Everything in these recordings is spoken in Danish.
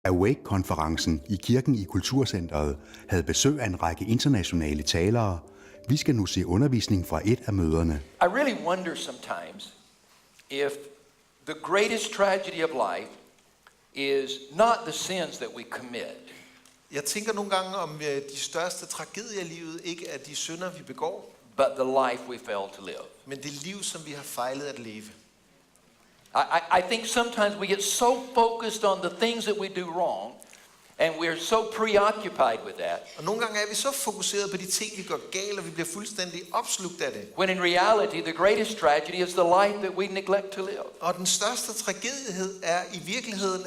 AWAKE-konferencen i kirken i Kulturcentret havde besøg af en række internationale talere. Vi skal nu se undervisning fra et af møderne. I really wonder sometimes if the greatest tragedy of life is not the sins that we commit. Jeg tænker nogle gange om de største tragedier i livet ikke er de synder vi begår, but the life we fail to live. men det liv som vi har fejlet at leve. I think sometimes we get so focused on the things that we do wrong, and we're so preoccupied with that. Og nogle gange er vi så fokuseret på de ting vi gør galt, og vi bliver fuldstændig opslugt af det. When in reality, the greatest tragedy is the life that we neglect to live. Og den største tragedie er i virkeligheden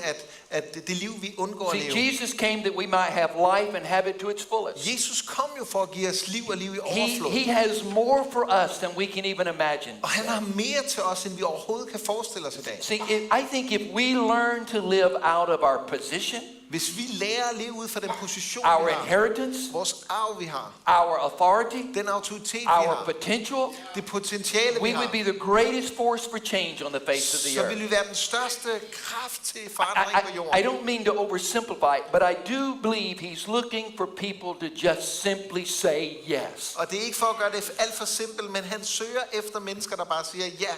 at det liv vi undgår at leve. See, Jesus came that we might have life and have it to its fullest. Jesus kom jo for at give os liv og liv i overflod. He has more for us than we can even imagine. Og han har mere til os end vi overhovedet kan forestille os i dag. See, I think if we learn to live out of our position, hvis vi lærer at leve ud fra den position our vi har, inheritance, vores arv vi har, our authority, den autoritet vi our har, potential, det potentiale vi we har, would be the greatest force for change on the face of the så vil earth. vi være den største kraft til forandring på jorden. I don't mean to oversimplify it, but I do believe he's looking for people to just simply say yes. Og det er ikke for at gøre det alt for simpelt, men han søger efter mennesker der bare siger ja.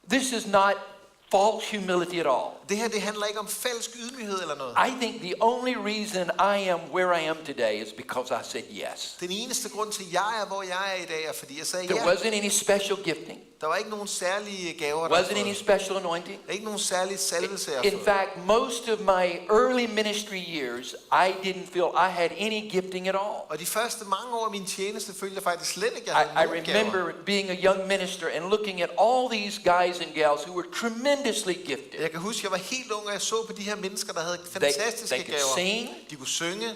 This is not false humility at all. Det her det handler ikke om falsk ydmyghed eller noget. I think the only reason I am where I am today is because I said yes. Den eneste grund til jeg er hvor jeg er i dag er fordi jeg sagde There ja. wasn't any special gifting. Der var ikke nogen særlige gaver. Wasn't any special anointing. Ikke nogen særlig salvelse. In fact, most of my early ministry years, I didn't feel I had any gifting at all. Og de første mange år af min tjeneste følte jeg faktisk slet ikke jeg havde nogen gaver. I remember being a young minister and looking at all these guys and gals who were tremendously gifted. Jeg kan huske jeg var helt ung og jeg så på de her mennesker der havde fantastiske they gaver. Sing. De kunne synge.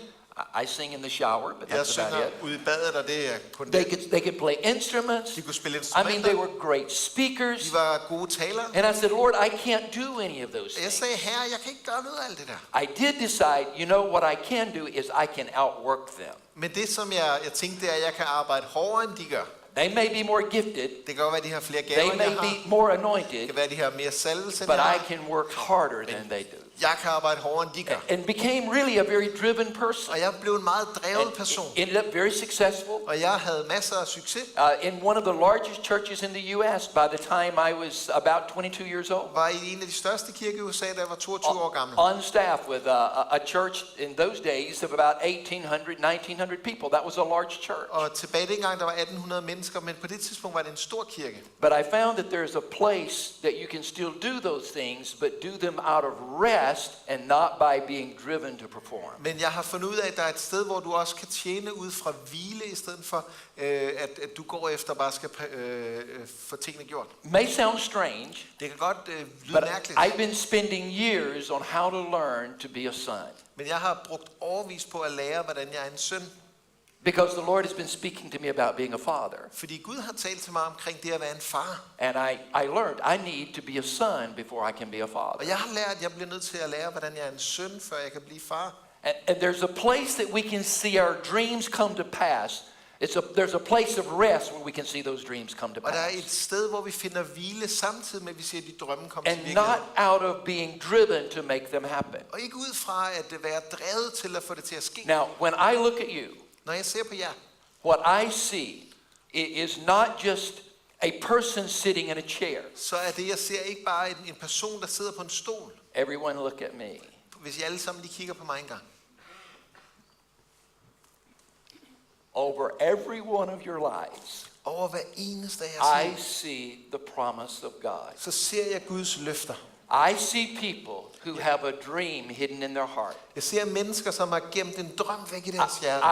I sing in the shower, but that's about it. Ude i badet og det er kun they could play instruments. De kunne spille I instrumenter. mean, they were great speakers. De var gode talere. And I said, Lord, I can't do any of those things. Jeg sagde, Herre, jeg kan ikke gøre noget af alt det der. I did decide, you know, what I can do is I can outwork them. Men det som jeg tænkte det er, at jeg kan arbejde hårdere end de gør. They may be more gifted. Det kan godt være, de har flere gaver, They may be more anointed. Det kan være, de har mere salvelse, but I can work harder than they do. Jeg kan arbejde hårdere end de gør. And became really a very driven person. Og jeg blev en meget drevet person. Ended up very successful. Og jeg havde masser af succes. In one of the largest churches in the U.S. by the time I was about 22 years old. Var i en af de største kirker i USA, da jeg var 22 år gammel. On staff with a church in those days of about 1,900 people. That was a large church. Og tilbage dengang der var 1800 mennesker, men på det tidspunkt var det en stor kirke. But I found that there's a place that you can still do those things, but do them out of rest and not by being driven to perform. Men jeg har fundet ud af, at der er et sted, hvor du også kan tjene ud fra hvile, i stedet for, at du går efter bare skal få tingene gjort. May sound strange, det kan godt lyde mærkeligt. I've been spending years on how to learn to be a son. Men jeg har brugt årevis på at lære, hvordan jeg er en søn. Because the Lord has been speaking to me about being a father. Fordi Gud har talt til mig omkring det at være en far. And I learned I need to be a son before I can be a father. Og jeg har lært, at jeg bliver nødt til at lære, hvordan jeg er en søn, før jeg kan blive far. And there's a place that we can see our dreams come to pass. There's a place of rest where we can see those dreams come to pass. Og der er et sted, hvor vi finder hvile samtidig med, at vi ser de drømme komme til virkelighed. virkelighed. And not out of being driven to make them happen. Og ikke ud fra at være drevet til at få det til at ske. Now, when I look at you, når jeg ser på jer, what I see is not just a person sitting in a chair. Så er det jeg ser ikke bare en person der sidder på en stol. Everyone look at me. Hvis I alle sammen lige kigger på mig en gang. Over every one of your lives, over hver eneste af jeres liv, I see the promise of God. Så ser jeg Guds løfter. I see people who have a dream hidden in their heart. Jeg ser mennesker som har gemt en drøm væk i deres hjerte.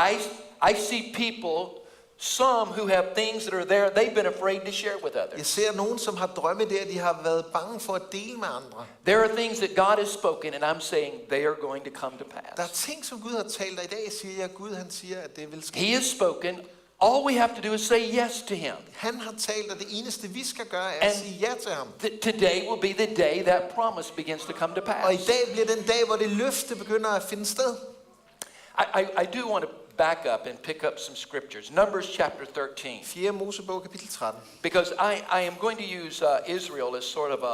I see people, some who have things that are there they've been afraid to share with others. Jeg ser nogen som har drømme der, de har været bange for at dele med andre. There are things that God has spoken and I'm saying they are going to come to pass. Der er ting som Gud har talt, og i dag siger jeg Gud han siger at det vil ske. He has spoken. All we have to do is say yes to him. Han har talt, og det eneste vi skal gøre er at sige ja til ham. Today will be the day that promise begins to come to pass. Og i dag bliver den dag, hvor det løfte begynder at finde sted. I do want to back up and pick up some scriptures. Numbers chapter 13. 4. Mosebog kapitel 13. Because I am going to use Israel as sort of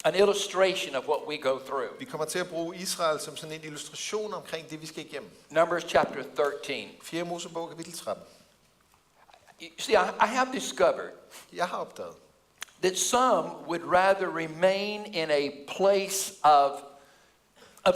an illustration of what we go through. Vi kommer til at bruge Israel som sådan en illustration omkring det, vi skal igennem. Numbers chapter 13. 4. Mosebog, kapitel 13. You see, I have discovered Jeg har opdaget, that some would rather remain in a place of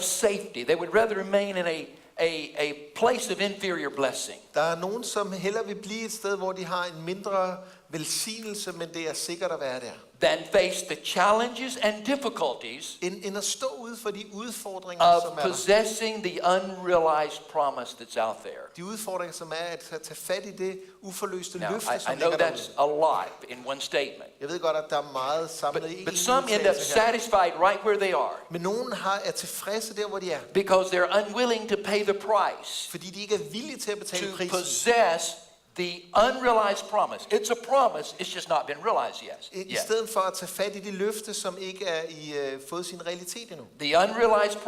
safety. They would rather remain in a place of inferior blessing. der er nogen, som hellere vil blive et sted, hvor de har en mindre velsignelse, men det er sikkert at være der. Than face the challenges and difficulties End at stå ud for de udfordringer, som of er der. possessing the unrealized promise that's out there. De udfordringer, som er at tage fat i det uforløste Now, løfte, I som know ligger that's derude. a lot in one statement. Jeg ved godt, at der er meget samlet i But en some end up udtalelse her. satisfied right where they are Men nogen er tilfredse der, hvor de er. because they're unwilling to pay the price Fordi de ikke er villige til at betale to prisen. possess the unrealized promise. It's a promise, it's just not been realized I yet. stedet for at tage fat i de løfte, som ikke er fået sin realitet endnu. The unrealized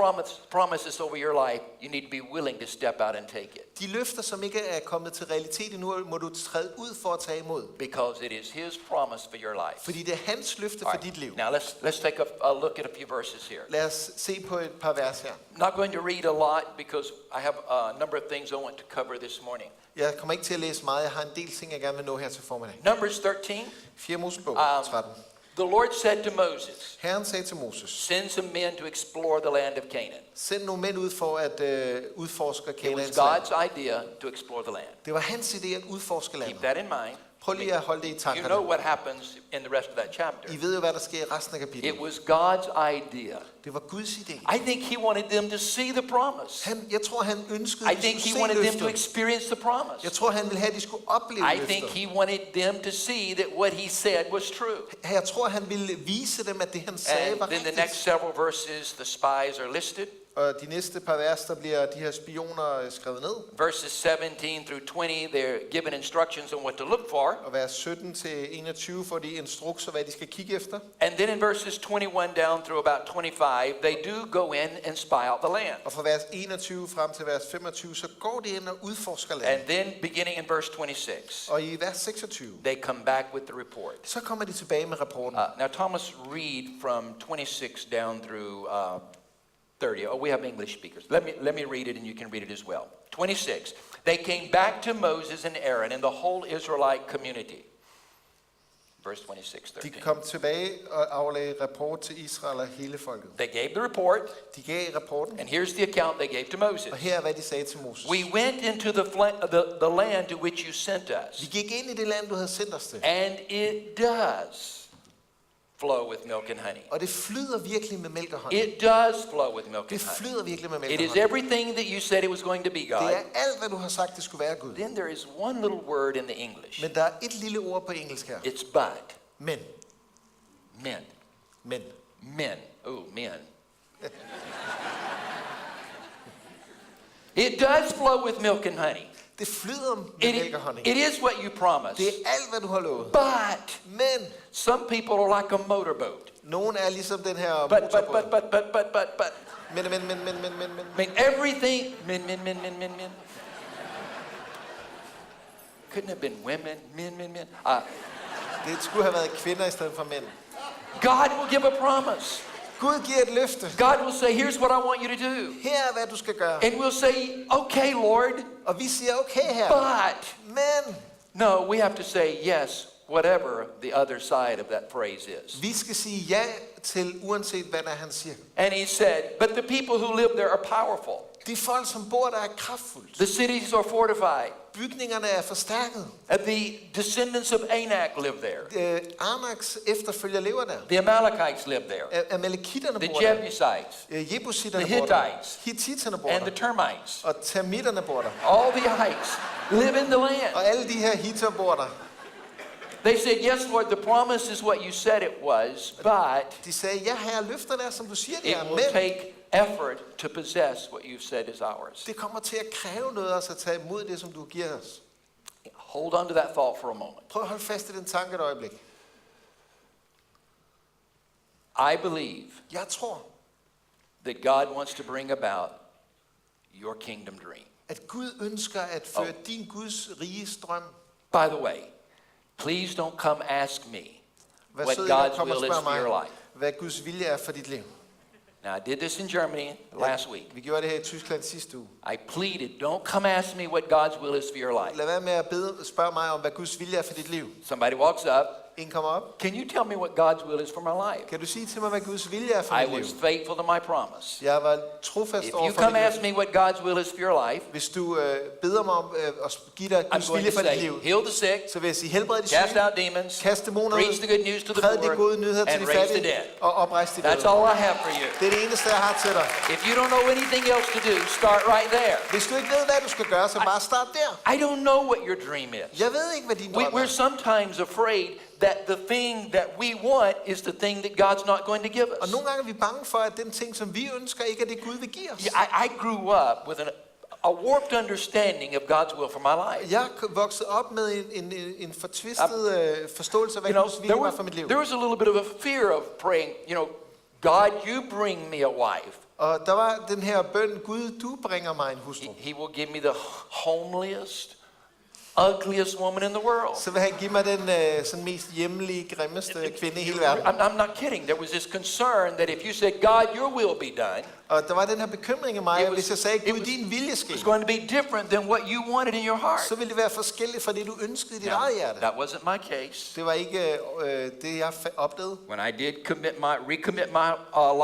promises over your life, you need to be willing to step out and take it De løfter, som ikke er kommet til realitet endnu, må du træde ud for at tage imod. because it is His promise for your life. Fordi det er hans løfte All for right, dit liv. now let's take a look at a few verses here. Lad os se på et par vers her. I'm not going to read a lot because I have a number of things I want to cover this morning. Jeg kommer ikke til at læse meget. Jeg har en del ting, jeg gerne vil nå her til formiddag. Numbers 13. 4. Mosebog 13. The Lord said to Moses, Herren sagde til Moses, send some men to explore the land of Canaan. send nogle mænd ud for at udforske It was Kanaans land. God's idea to explore the land. Det var hans idé at udforske Keep landet. that in mind. Prøv lige at holde det i You know tankerne. what happens in the rest of that chapter. I ved jo, hvad der sker i resten af It kapitlet. was God's idea. Det var Guds idé. I think He wanted them to see the promise. Jeg tror, han ønskede, I at de think skulle He wanted se them to løftet. experience the promise. Jeg tror, han ville have, at de skulle opleve I think løftet. He wanted them to see that what He said was true. Jeg tror, han ville vise dem, at det, han sagde, And var then the next rigtigt. several verses, the spies are listed. Og de næste par vers, der bliver de her spioner skrevet ned. Verses 17 through 20, they're given instructions on what to look for. Og vers 17 til 21 får de instrukser, hvad de skal kigge efter. And then in verses 21 down through about 25, they do go in and spy out the land. Og fra vers 21 frem til vers 25, så går de ind og udforsker And landet. then beginning in verse 26, Og i vers 26, they come back with the report. så kommer de tilbage med rapporten. Now Thomas, read from 26 down through 30. Oh, we have English speakers. Let me read it and you can read it as well. 26. They came back to Moses and Aaron and the whole Israelite community. Verse 26, De 13. kom tilbage og aflagde rapport til Israel og hele folket. They gave the report, De gav rapporten, and here's the account they gave to Moses. og her er, hvad de sagde til Moses. We went into the land to which you sent us, Vi gik ind i det land, du havde sendt os til. and it does flow with milk and honey. Og det flyder virkelig med mælk og honning. It does flow with milk Det and honey. flyder virkelig med mælk It og is honning. everything that you said it was going to be, Det God. er alt, hvad du har sagt, det skulle være, Gud. Then there is one little word in the English. Men der er et lille ord på engelsk her. It's but. Men. Men. Men. Men. Oh, men. It does flow with milk and honey. Det flyder med It, mælk og honning. it is what you promised. Det er alt, hvad du har lovet. But Men. some people are like a motorboat. Nogen er ligesom den her But. motorbåd. Men. I mean, everything. Men. Couldn't have been women. Men. Det skulle have været kvinder i stedet for mænd. God will give a promise. Gud giver et løfte. God will say, here's what I want you to do. Her er, hvad du skal gøre. And we'll say, okay, Lord. Og vi siger, okay her. But. Men. No, we have to say yes, whatever the other side of that phrase is. Vi skal sige ja til, uanset hvad der han siger. And he said, but the people who live there are powerful. De folk, som bor der, er kraftfuldt. The cities are fortified. Bygningerne er forstærket. The descendants of Anak live there. Anaks efterfølger lever der. The Amalekites live there. Amalekitterne The bor der. Jebusites Jebusitterne The bor der. Hittites. Hittitterne bor and the der. termites. Og termitterne bor der. All the ites live in the land. Og alle de her hitter bor der. They said, yes, Lord, the promise is what you said it was, but De sagde, ja herre, løfterne er, som du siger det it er, will men take effort to possess what you've said is ours. det kommer til at kræve noget af os at tage imod det, som du giver os. Hold on to that thought for a moment. Prøv at holde fast i den tanke et øjeblik. I believe Jeg tror, that God wants to bring about your kingdom dream. at Gud ønsker at føre din Guds rige strøm. By the way, please don't come ask me Vær what sød ikke at God's komme og will is spørge for your mig, life. hvad Guds vilje er for dit liv. Now, I did this in Germany last week. Vi gjorde det her i Tyskland sidste uge. I pleaded, don't come ask me what God's will is for your life. Lad være med at spørge mig om, hvad Guds vilje er for dit liv. Somebody walks up. En kommer op. Can you tell me what God's will is for my life? Kan du sige til mig, hvad Guds vilje er for I dit liv? was faithful to my promise. Jeg var trofast If over you for come dit ask liv. me what God's will is for your life, Hvis du beder mig om at give dig I'm Guds going vilje to for dit say, liv, heal the sick, så vil jeg sige, helbred de cast syge, out demons, kast dæmoner preach ud, the good news to the præd de poor, gode nyheder til and de raise the fattige, dead. og oprejse de That's døde. all I have for you. Det er det eneste, jeg har til dig. If you don't know anything else to do, start right there. Hvis du ikke ved, hvad du skal gøre, så bare start der. I don't know what your dream is. Jeg ved ikke, hvad din drøm We're er. sometimes afraid that the thing that we want is the thing that God's not going to give Og us. nogle gange er vi bange for, at den ting, som vi ønsker, ikke er det Gud vil give os. I grew up with a warped understanding of God's will for my life. Jeg voksede op med en fortvistet forståelse af, hvad Guds vilje var for mit liv. there was a little bit of a fear of praying, God, you bring me a wife. Og der var den her bøn, Gud, du bringer mig en hustru. He will give me the homeliest, ugliest woman in the world. Så vil han give mig den sådan mest hjemlige, grimmeste kvinde i hele verden. I'm not kidding. There was this concern that if you said, God, your will be done, Og der var den her bekymring i mig, It at was- hvis jeg sagde, it Gud, was- din vilje it's ske, going to be different than what you wanted in your heart. så ville det være forskelligt fra det, du ønskede i dit Now, eget hjerte. that wasn't my case. Det var ikke det, jeg opdagede. When I did recommit my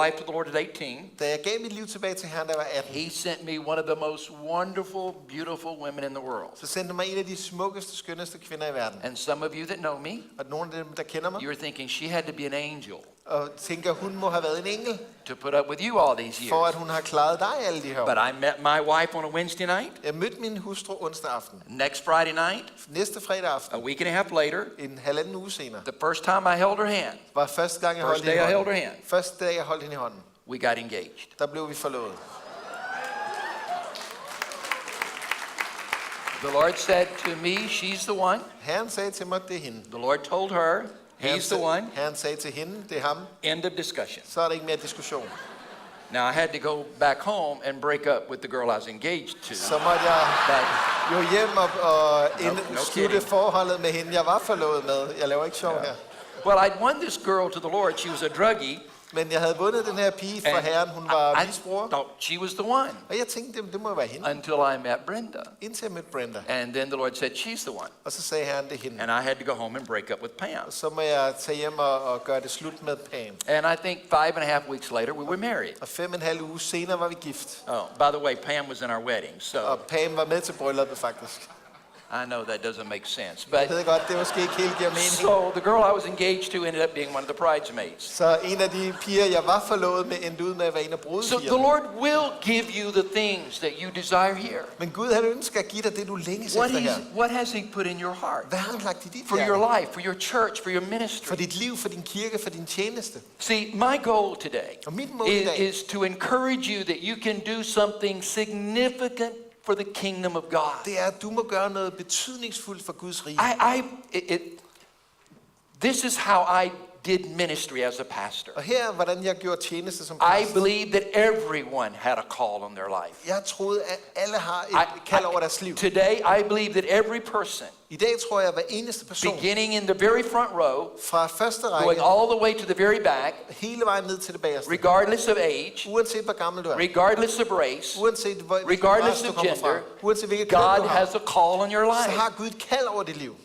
life to the Lord at 18, Da jeg gav mit liv tilbage til Herren, da jeg var 18, He sent me one of the most wonderful, beautiful women in the world. så sendte han mig en af de smukkeste, skønneste kvinder i verden. And some of you that know me, Og nogle af dem, der kender mig, you're thinking she had to be an angel og tænker, hun må have været en engel, to put up with you all these for years. at hun har klaret dig alle de her But år. I met my wife on a Wednesday night. Jeg mødte min hustru onsdag aften. Next Friday night, Næste fredag a aften, week and a half later, en halvanden uge senere, the first time I held her hand, var første gang, jeg First holdt hende i day I held hånden. her hand. Første dag, jeg holdt hende i hånden, we got engaged. der blev vi forlovet. The Lord said to me, she's the one. Herren sagde til mig, det er hende. The Lord told her, he's the one. Herren sagde til hende, det er ham. End of discussion. Så er der ikke mere diskussion. Now I had to go back home and break up with the girl I was engaged to. Så måtte jeg But jo hjem og no slutte kidding. forholdet med hende, jeg var forlovet med. Jeg laver ikke sjov her. well, I'd won this girl to the Lord. She was a druggie. Men jeg havde vundet den her pige fra Herren. Hun var I misbruger. thought she was the one Og jeg tænkte, det må jo være hende. until I met Brenda. Indtil jeg mødte Brenda. And then the Lord said, she's the one. Og så sagde Herren, det er hende. And I had to go home and break up with Pam. Så må jeg tage hjem og gøre det slut med Pam. And I think 5.5 weeks later, we were married. Og 5,5 uger senere var vi gift. Oh, by the way, Pam was in our wedding. So Og Pam var med til brylluppet faktisk. I know that doesn't make sense. Jeg But ved godt, det måske ikke helt giver mening. so the girl I was engaged to ended up being one of the bridesmaids. Så en af de piger, jeg var forlovet med, endte ud med at være en af So the brudepigerne. Lord will give you the things that you desire here. Men Gud, han ønsker at give dig det, du længes efter her. What has He put in your heart? Hvad har han lagt i dit For hjerte? your life, for your church, for your For ministry. dit liv, for din kirke, for din tjeneste. See, my goal today Og mit mål i dag, is to encourage you that you can do something significant for the kingdom of God. det er, at du må gøre noget betydningsfuldt for Guds rige. This is how I did ministry as a pastor. Og her er, hvordan jeg gjorde tjeneste som I præst. believe that everyone had a call on their life. Jeg troede, at alle har et kald over deres liv. Today, I believe that every person, I dag tror jeg, at hver eneste person, beginning in the very front row, fra første going række, all the way to the very back, hele vejen ned til det bagerste, regardless of age, uanset hvor gammel du er, regardless of race, uanset hvilken regardless race du of kommer fra, gender, uanset hvilket køn God du har, has a call on your så life. har Gud et kald over dit liv.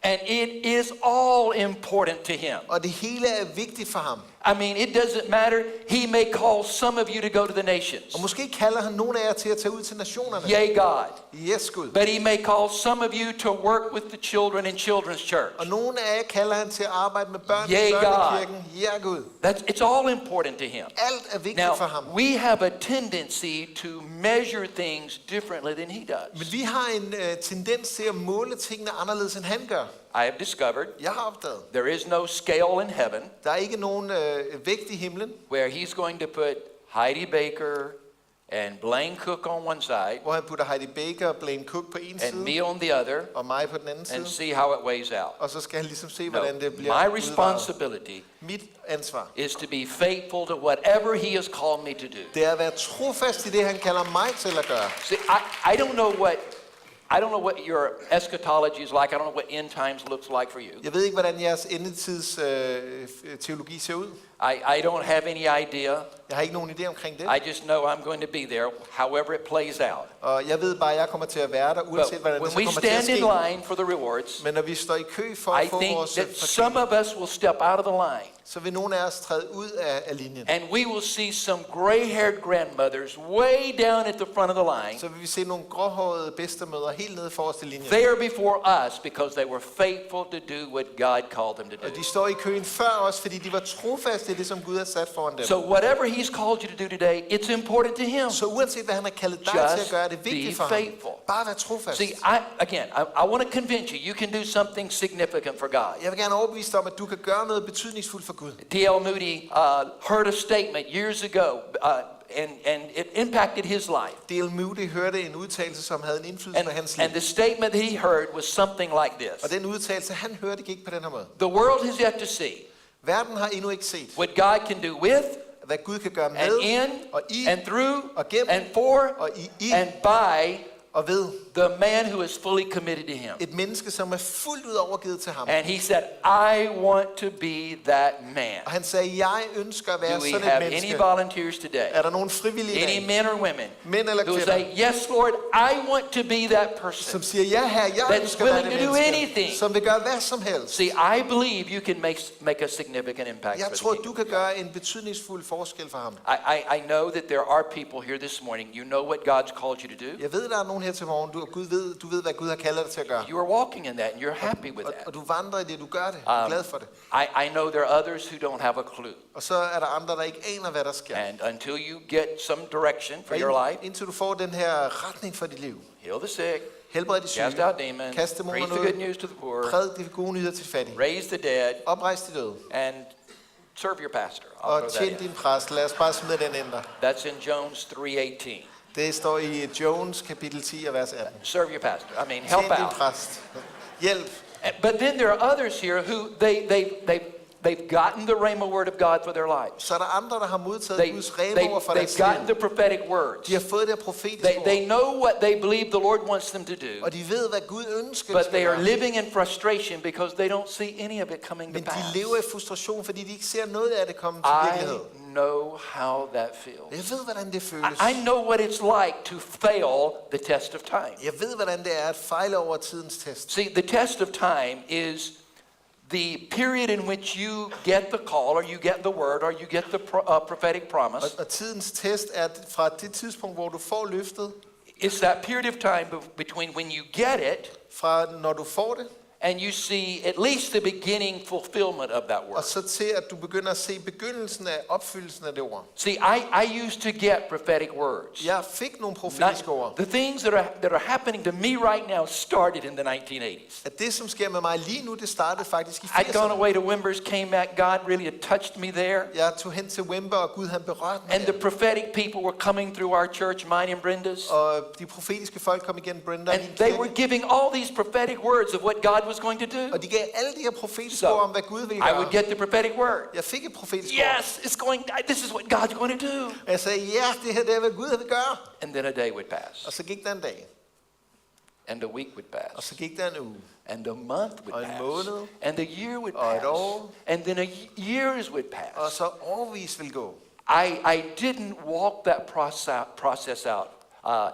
And it is all important to Him. Og det hele er vigtigt for ham. I mean, it doesn't matter. He may call some of you to go to the nations. Og måske kalder han nogle af jer til at tage ud til nationerne. Yea, God. Yes, Gud. But He may call some of you to work with the children in children's church. Og nogle af jer kalder han til at arbejde med børn Yea, i God. børnekirken. Ja, Gud. It's all important to Him. Alt er vigtigt for ham. Now, we have a tendency to measure things differently than He does. Men vi har en tendens til at måle tingene anderledes, end han gør. I have discovered Jeg har opdaget, there is no scale in heaven der er ikke nogen vægt i himlen, where He's going to put Heidi Baker and Blaine Cook on one side hvor han putter Heidi Baker og Blaine Cook på en and side, me on the other og mig på den anden and side. see how it weighs out. Og så skal han ligesom se, No, hvordan det bliver my udvaret. responsibility Mit ansvar, is to be faithful to whatever He has called me to do. det er at være trofast i det, han kalder mig til at gøre. See, I don't know what your eschatology is like. I don't know what end times looks like for you. Jeg ved ikke, hvordan jeres endetids teologi ser ud. I don't have any idea. Jeg har ikke nogen idé omkring det. I just know I'm going to be there, however it plays out. Og jeg ved bare, at jeg kommer til at være der, uanset But hvordan det when så we kommer til at stand in ske. line for the rewards, Men når vi står i kø for at I få think vores that some of us will step out of the line. så vil nogle af os træde ud af linjen. And we will see some gray-haired grandmothers way down at the front of the line. Så vil vi se nogle gråhårede bedstemødre helt nede forrest i linjen. There before us because they were faithful to do what God called them to Og do. de står i køen før os, fordi de var trofaste i det, som Gud har sat foran dem. So whatever He's called you to do today, it's important to Him. Så uanset hvad han har kaldet dig til at Just gøre, er det be vigtigt for ham. faithful. Bare vær trofast. See, I want to convince you can do something significant for God. Jeg vil gerne overbevise dig om, at du kan gøre noget betydningsfuldt for Gud. D.L. Moody heard a statement years ago, and it impacted his life. D.L. Moody hørte en udtalelse, som havde en indflydelse på hans liv. And the statement that he heard was something like Og this. den udtalelse, han hørte, gik på den her måde. The world has yet to see Verden har endnu ikke set, what God can do with, hvad Gud kan gøre and med, in, og i, and through, og gennem, and for, og i, and by og ved the man who is fully committed to Him. et menneske, som er fuldt ud overgivet til ham. And he said, I want to be that man. Og han sagde, jeg ønsker at være Do we sådan et have any menneske. volunteers today? Er der nogen frivillige Any der, men or women mænd eller who will kvinder, say, yes, Lord, I want to be that person. som siger, ja her, jeg That's ønsker at være det willing to do menneske, anything. som vil gøre hvad som helst. See, I believe you can make a significant impact Jeg for tror, the at du kingdom. kan gøre en betydningsfuld forskel for ham. I know that there are people here this morning, you know what God's called you to do. Jeg ved, der er nogen her til morgen, du ved, hvad Gud har kaldet dig til at gøre. You are walking in that and you're happy with that. Og du vandrer i det, du gør det. Du er glad for det. I know there are others who don't have a clue. Og så er der andre, der ikke aner, hvad der sker. And until you get some direction for your life, Indtil du får den her retning for dit liv. heal the sick, Helbred de syge. cast out demons, Kast dæmoner preach the good ud. news to the poor, Prædik de gode nyheder til fattige. raise the dead, Oprejs de døde. and serve your pastor. I'll Og throw tjen that in. din præst. Lad os bare smide den ind der. That's in Jones 3:18. Det står i Jones kapitel 10 og vers 18. Serve your pastor. I mean, Tjen help din out. præst. Hjælp. But then there are others here who they've gotten the rhema word of God for their lives. Så er der andre, der har modtaget Guds rene ord for deres They've gotten liv. the prophetic words. De har fået det profetiske They ord. know what they believe the Lord wants them to do. Og de ved, hvad Gud ønsker, But de they skal are gøre. living in frustration because they don't see any of it coming to Men de pass. lever i frustration, fordi de ikke ser noget af det komme til I virkelighed. know how that feels. Jeg ved, hvordan det føles. I know what it's like to fail the test of time. Jeg ved, hvordan det er at fejle over tidens test. See, the test of time is the period in which you get the call, or you get the word, or you get the prophetic promise. Og tidens test er fra det tidspunkt, hvor du får løftet, It's that period of time between when you get it fra når du får det, and you see at least the beginning fulfillment of that word. og så til at du begynder at se begyndelsen af opfyldelsen af det ord. See, I used to get prophetic words. Jeg fik nogle profetiske ord. The things that are happening to me right now started in the 1980s. At det, som sker med mig lige nu, det startede faktisk i I'd gone 80'erne. away to Wimbers, came back, God really had touched me there. Jeg tog hen til Wimber, og Gud han berørte mig And the der. prophetic people were coming through our church, mine and Brenda's. Og de profetiske folk kom igen, Brenda og And din they were kirke. giving all these prophetic words of what God was going to do. Og de gav alle de her profetiske So, ord om, hvad Gud ville I would gøre. get the prophetic word. Jeg fik et profetisk ord. Yes, this is what God's going to do. Og jeg sagde, ja, det her det er, hvad Gud vil gøre. And then a day would pass. Og så gik der en dag, And a week would og pass. så gik der en uge, And a month Og would en pass. måned. And the year would Og et pass. år. And then years would og pass. så årvis vil gå. I didn't walk that process out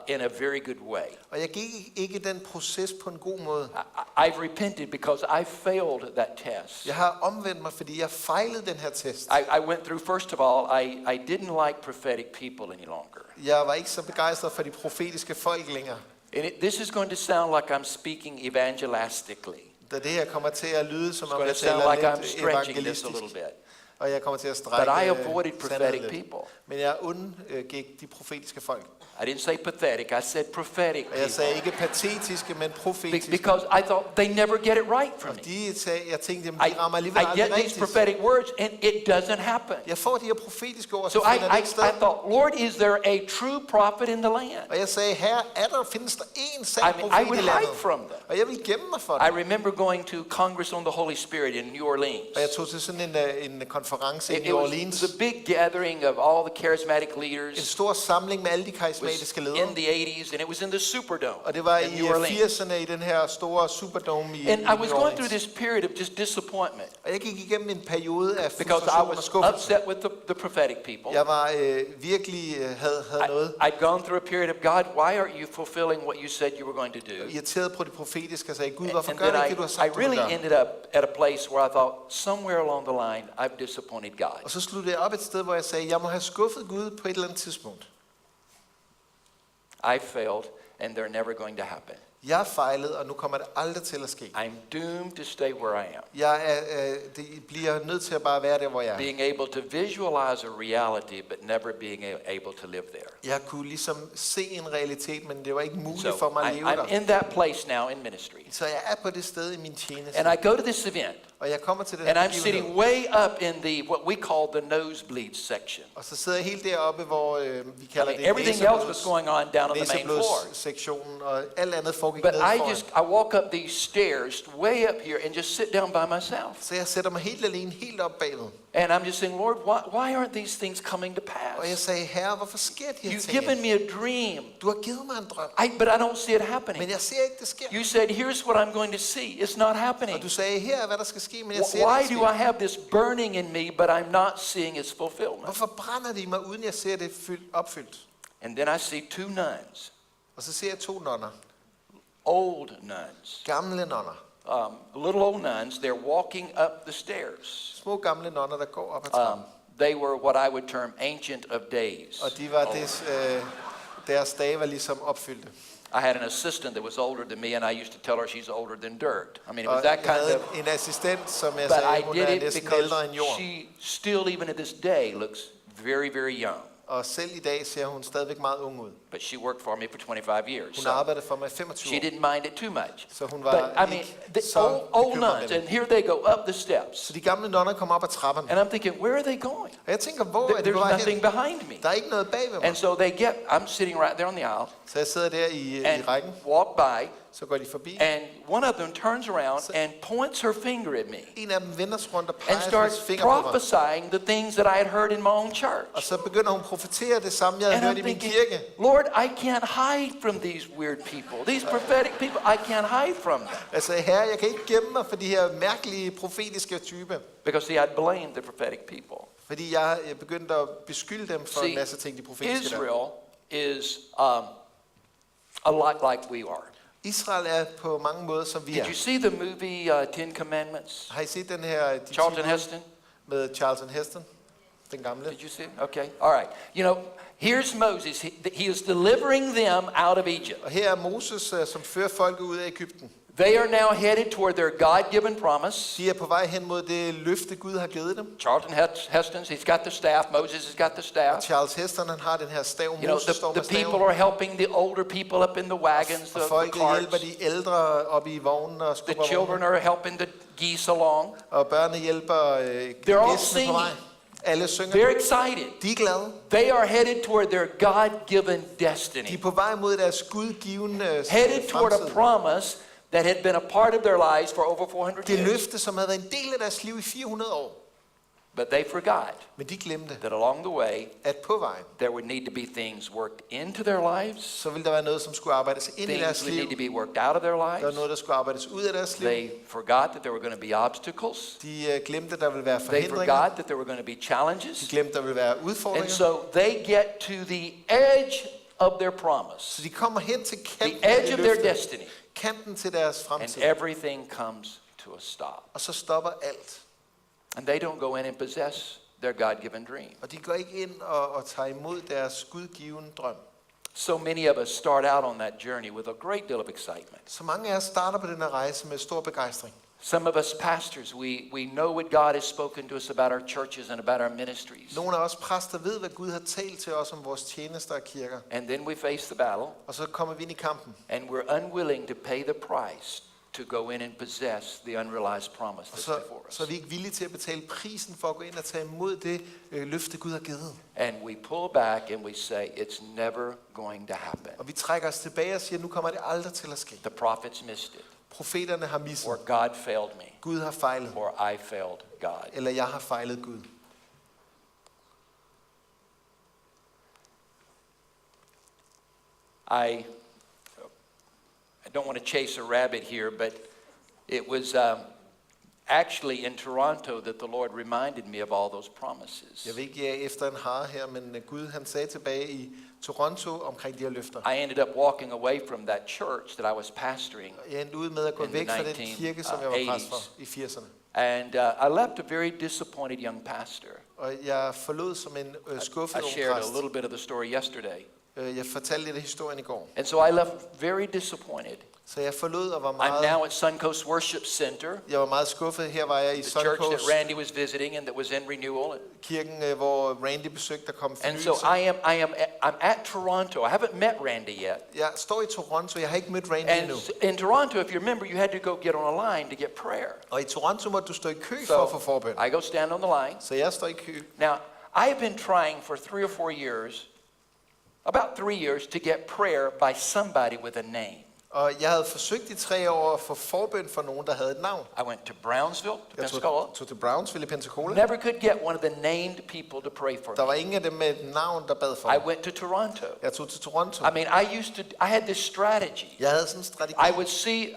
in a very good way. Og jeg gik ikke den proces på en god måde. I've repented because I failed that test. Jeg har omvendt mig, fordi jeg fejlede den her test. I went through, first of all, I didn't like prophetic people any longer. Jeg var ikke så begejstret for de profetiske folk længere. And this is going to sound like I'm speaking evangelistically. Da det her kommer til at lyde, som It's om going jeg to sound taler like I'm lidt stretching this a little evangelistisk. bit. Og jeg kommer til at But strække I avoided sandheden prophetic lidt. people. Men jeg undgik de profetiske folk. I didn't say pathetic, I said prophetic Og jeg sagde people. ikke patetiske, men profetiske. Because I thought they never get it right from Og me. jeg tænkte, jamen, de rammer alligevel I aldrig get these rigtigt. prophetic words and it doesn't happen. Jeg får de her profetiske ord, So så finder det ikke sted. I thought, Lord, is there a true prophet in the land? Og jeg sagde, her findes der én sand I profet would i hide landet. from them. Og jeg vil gemme mig for I det. remember going to Congress on the Holy Spirit in New Orleans. Og jeg tog til sådan en konference i It New was Orleans. a big gathering of all the charismatic En leaders. stor samling med alle de It karismatiske was ledere. in the 80s, and it was in the Superdome Og det var in i New Orleans. 80'erne i den her store Superdome i And I was New going through Orleans. this period of just disappointment Og jeg gik igennem en periode af because I frustration og was skuffelse. upset with the prophetic people. Jeg var virkelig havde noget I'd gone through a period of, God, why aren't you fulfilling what you said you were going to do? irriteret på det profetiske og sagde, Gud, hvorfor And gør then du ikke det, du har I sagt, du vil really gøre? ended up at a place where I thought, somewhere along the line, I've disappointed God. Og så sluttede jeg op et sted, hvor jeg sagde, jeg må have skuffet Gud på et eller andet tidspunkt. I failed, and they're never going to happen. Jeg fejlede, og nu kommer det aldrig til at ske. I'm doomed to stay where I am. Det bliver nødt til at bare være der, hvor jeg er. Being able to visualize a reality, but never being able to live there. Jeg kunne ligesom se en realitet, men det var ikke muligt for So mig at leve I'm der. in that place now in ministry. Så jeg er på det sted i min tjeneste. And I go to this event, Og jeg kommer til den and her I'm sitting begivenhed. way up in the, what we call the nosebleed section. Og så sidder jeg helt deroppe, hvor vi kalder det Everything else was going on down on the main floor. næseblodssektionen, og alt andet foregik But ned foran. I walk up these stairs way up here and just sit down by myself. Så jeg sætter mig helt alene, helt op bagved. And I'm just saying, Lord, why aren't these things coming to Og jeg pass? sagde, Herre, hvorfor sker de her You've ting? given me a dream, Du har givet mig en drøm, but I don't see it men happening. jeg ser ikke, det sker. You said, here's what I'm going to see. It's not Og happening. du sagde, her er, hvad der skal ske, men jeg ser det Why ikke do ske. I have this burning in me, but I'm not seeing its fulfillment? Hvorfor brænder det i mig, uden jeg ser det opfyldt? And then I see two nuns, Og så ser jeg 2 nonner, old nuns, gamle nonner, little old nuns. They're walking up the stairs. små gamle nonner, der går op ad trappen. They were what I would term ancient of days. Og de var deres dage var ligesom opfyldte. I had an assistant that was older than me, and I used to tell her she's older than dirt. I mean, it Og was that jeg havde kind of. en assistent, som jeg But sagde, I hun did er it næsten ældre end because jorden. she still, even at this day, looks very, very young. Og selv i dag ser hun stadigvæk meget ung ud. But she worked for me for 25 years. Hun So arbejdede for mig i 25 she år. didn't mind it too much. Så hun But var I mean, ikke the så old bekymret med nuns, det. and here they go up the steps. Så de gamle nonner kom op ad trappen. And I'm thinking, where are they going? Og jeg tænker, hvor er de på There's vej nothing hen? behind me. Der er ikke noget bag ved mig. And so I'm sitting right there on the aisle, Så jeg sidder der i and rækken. walk by, Så går de forbi. and one of them turns around and points her finger at me En af dem vender sig rundt og and peger starts sin finger på mig. prophesying the things that I had heard in my own Og church. så begynder hun at profetere det samme, jeg havde And hørt I'm i min thinking, kirke. Lord, I can't hide from these weird people. These prophetic people, I can't hide from them. Altså, herre, jeg kan ikke gemme mig for de her mærkelige profetiske typer. Because see, I'd blamed the prophetic people. Fordi jeg begyndte at beskylde dem for en See, masse ting, de profetiske der. Israel is a lot like we are. Israel er på mange måder, som vi Did er. you see the movie Ten Commandments? Har I set den her de Charlton 10 Heston? med Charlton Heston? Den gamle. Did you see it? Okay. All right. You know, here's Moses. He is delivering them out of Egypt. Og her er Moses, som fører folket ud af Egypten. They are now headed toward their God-given promise. De er på vej hen mod det løfte, Gud har givet dem. Charlton Heston, he's got the staff. Moses has got the staff. Charles Heston, han har den her stav. You know, Moses står the med people staven. are helping the older people up in the wagons, Og the folket hjælper carts. de ældre op i vognen og The skubber children vognen. are helping the geese along. Og børnene hjælper They're all gæstene på vej. singing. Alle synger. They're excited. De er glade. They are headed toward their God-given De destiny. er på vej mod deres gudgivende Headed toward a fremtid. promise that had been a part of their lives for over 400 Det years. løfte, som havde været en del af deres liv i 400 år. But they forgot Men de glemte, that along the way, at på vejen, there would need to be things worked into their lives, så ville der være noget, som skulle arbejdes ind i deres things would liv. need to be worked out of their Der var lives. noget, der skulle arbejdes ud af deres liv. They forgot that there were going to be obstacles. De glemte, at der ville være They forhindringer. forgot that there were going to be De challenges. glemte, at der ville være And udfordringer. so they get to the edge of their promise, Så de kommer hen til kanten the af edge det of their løfte. destiny, Kanten til deres and fremtid. everything comes to a stop. Og så stopper alt. And they don't go in and possess their God-given dream. Og de går ikke ind og tager imod deres gudgivende drøm. So many of us start out on that journey with a great deal of excitement. Så mange af os starter på den her rejse med stor begejstring. Some of us pastors, we know what God has spoken to us about our churches and about our ministries. Nogle af os præster ved, hvad Gud har talt til os om vores tjenester og kirker. And then we face the battle, Og så kommer vi ind i kampen. and we're unwilling to pay the price to go in and possess the unrealized promise Og that's så before us. er vi ikke villige til at betale prisen for at gå ind og tage imod det løfte, Gud har givet. And we pull back and we say, it's never going to happen. Og vi trækker os tilbage og siger, nu kommer det aldrig til at ske. The prophets missed it, Profeterne har misset. or God failed me, Gud har fejlet. or I failed God. Eller jeg har fejlet Gud. I don't want to chase a rabbit here, but it was actually in Toronto that the Lord reminded me of all those promises. Jeg vil ikke jage efter en hare her, men Gud han sagde tilbage i Toronto omkring de her løfter. I ended up walking away from that church that I was pastoring. Jeg endte ud med at gå In væk the fra den kirke, som jeg var præst for i 80'erne. And I left a very disappointed young pastor. Og jeg forlod som en skuffet I ung shared a præst. little bit of the story yesterday. Jeg fortalte lidt af historien i går. And so I left very disappointed. Så jeg forlod og var I'm meget. now at Suncoast Worship Center, Jeg var meget skuffet. Her var jeg i the church that Suncoast Randy was visiting and that was in renewal. kirken, hvor Randy besøgte, der kom And so fornyelse. I'm at Toronto. I haven't met Randy yet. Jeg står i Toronto. Jeg har ikke mødt Randy And endnu. in Toronto, if you remember, you had to go get on a line to get prayer. Og i Toronto måtte du stå i kø for at få forbøn. I go stand on the line. Så jeg står i kø. Now, I've been trying for 3 or 4 years, about 3 years, to get prayer by somebody with a name. Og jeg havde forsøgt i 3 år at få forbøn for nogen, der havde et navn. I went to Brownsville, to Jeg Pensacola. tog til Brownsville i Pensacola. Never could get one of the named people to pray for Der me. var ingen af dem med et navn, der bad for I mig. went to Toronto. Jeg tog til Toronto. I mean, I had this strategy. Jeg havde sådan en strategi.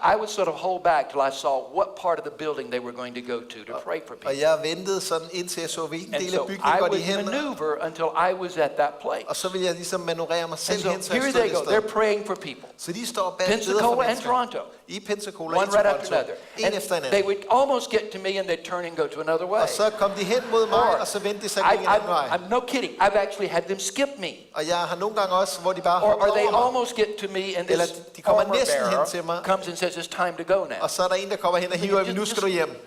I would sort of hold back till I saw what part of the building they were going to go to pray for people. Og jeg ventede sådan indtil jeg så, hvilken And del so af bygningen I går de would hen. maneuver until I was at that place. Og så ville jeg ligesom manøvrere mig And selv so hen, så jeg here stod they et go. sted. They're praying for people. Så de står bag beder for Pensacola and mennesker. Toronto. I Pensacola One i right after Toronto. another. En efter en And they anden. would almost get to me and they'd turn and go to another way. Og så kom de hen mod mig, og så vendte de sig en anden vej. I'm no kidding. I've actually had them skip me. Og jeg har nogle gange også, hvor de bare Or hopper they over mig. almost get to me and Eller this de kommer armor næsten hen til bearer mig. comes and says it's time to go now. Og så er der en, der kommer hen og hiver, nu skal du hjem.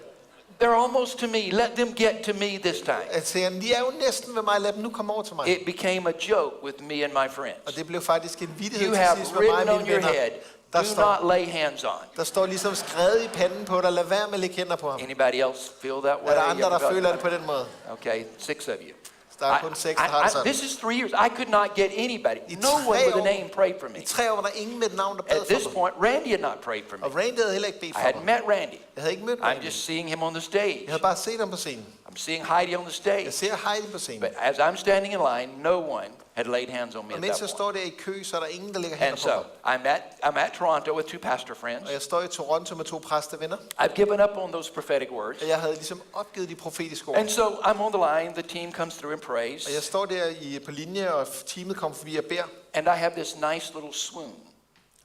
They're almost to me. Let them get to me this time. Jeg siger, de er jo næsten ved mig, lad dem nu komme over til mig. It became a joke with me and my Og friends. det blev faktisk en vittighed You til have sidst med mig written og on mine your venner. head, do not lay hands on. Der står ligesom skrevet i panden på dig, lad være med at lægge hænder på ham. Anybody else feel that way? Er der andre, der You føler got- det på den måde? Okay, 6 of you. Der er kun 6, der har det sådan. This is 3 years. I could not get anybody. No one with a name prayed for me. I 3 år var der ingen med et navn, der bad At this for mig. point, Randy had not prayed for me. Og Randy havde heller ikke bedt I for hadn't mig. met Randy. Jeg havde ikke mødt I'm Randy. just seeing him on the stage. Jeg havde bare set ham på scenen. I'm seeing Heidi on the stage. Jeg ser Heidi på scenen. But as I'm standing in line, no one had laid hands on me Og at mens that jeg point. står der i kø, så er der ingen, der lægger And hænder på so mig. I'm at Toronto with 2 pastor friends. Og jeg står i Toronto med 2 præstevenner. I've given up on those prophetic words. Og jeg havde ligesom opgivet de profetiske ord. And so I'm on the line. The team comes through and prays. Og jeg står der på linje, og teamet kommer forbi og beder. And I have this nice little swoon.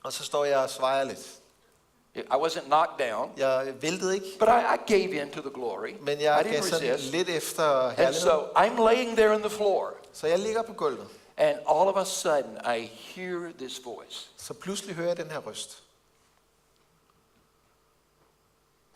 Og så står jeg og svejer lidt. I wasn't knocked down, Jeg væltede ikke, but I gave in to the glory. men I jeg gav didn't sådan resist. lidt efter And herligheden. so I'm laying there on the floor. Så jeg ligger på gulvet. And all of a sudden, I hear this voice. Så pludselig hører jeg den her røst.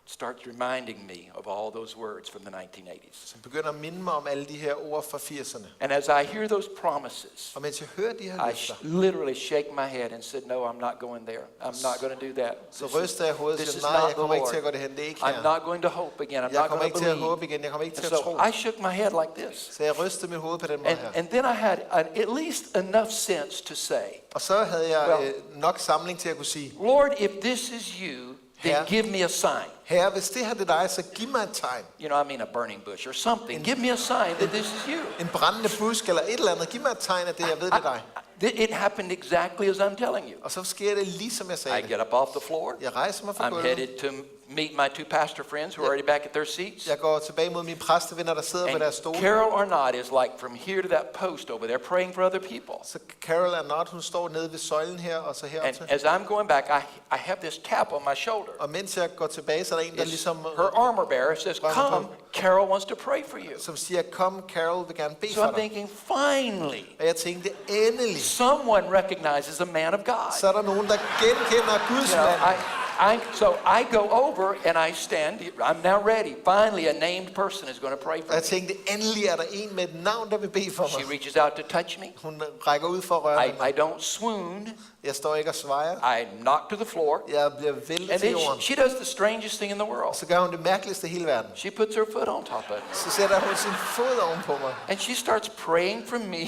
Starts reminding me of all those words from the 1980s. Så begynder at minde mig om alle de her ord fra 80'erne. And as I hear those promises, Og mens jeg hører de her I løfter, literally shake my head and said, no, I'm not going there. I'm not going to do that. så ryster jeg hovedet og This is siger, nej, not jeg the kommer ikke til at Lord. gå derhen. Det er ikke I'm her. not going to hope again. I'm Jeg not kommer going ikke to til at believe. håbe igen. Jeg kommer ikke til And at so tro. I shook my head like this. Så jeg rystede mit hoved på den måde her. And then I had at least enough sense to say, Og så havde jeg nok samling til at kunne sige, Lord, if this is you, then Herre. give me a sign. Herre, hvis det her er dig, så giv mig et tegn. You know, I mean a burning bush or something. Give me a sign that this is you. En brændende busk eller et eller andet. Giv mig et tegn af det, jeg ved, det er dig. It happened exactly as I'm telling you. Og så sker det lige som jeg I sagde det. get up off the floor. Jeg rejser mig fra I'm gulvet. headed to meet my 2 pastor friends who are already back at their seats. Jeg går tilbage mod mine præstevenner, der sidder ved deres And stole. Carol Arnott is like from here to that post over there praying for other people. Så Carol Arnott, hun står nede ved søjlen her, og så herop And til. as I'm going back, I have this tap on my shoulder. Og mens jeg går tilbage, så er der en, der ligesom, Her armor bearer says, come, Carol wants to pray for you. som siger, kom, Carol vil gerne bede So for I'm dig. thinking, finally, Og jeg tænkte, endelig, someone recognizes a man of God. så er der nogen, der genkender Guds You know, mand. so I go over and I stand. I'm now ready. Finally, a named person is going to pray Og for jeg me. tænkte, endelig er der en med et navn, der vil bede for She mig. reaches out to touch me. Hun rækker ud for at røre ved I mig. don't swoon. Jeg står ikke og svejer. I knock to the floor. Jeg bliver væltet And til then jorden. she does the strangest thing in the world. Så gør hun det mærkeligste i hele verden. She puts her foot on top of me. Så sætter hun sin fod ovenpå mig. And she starts praying for me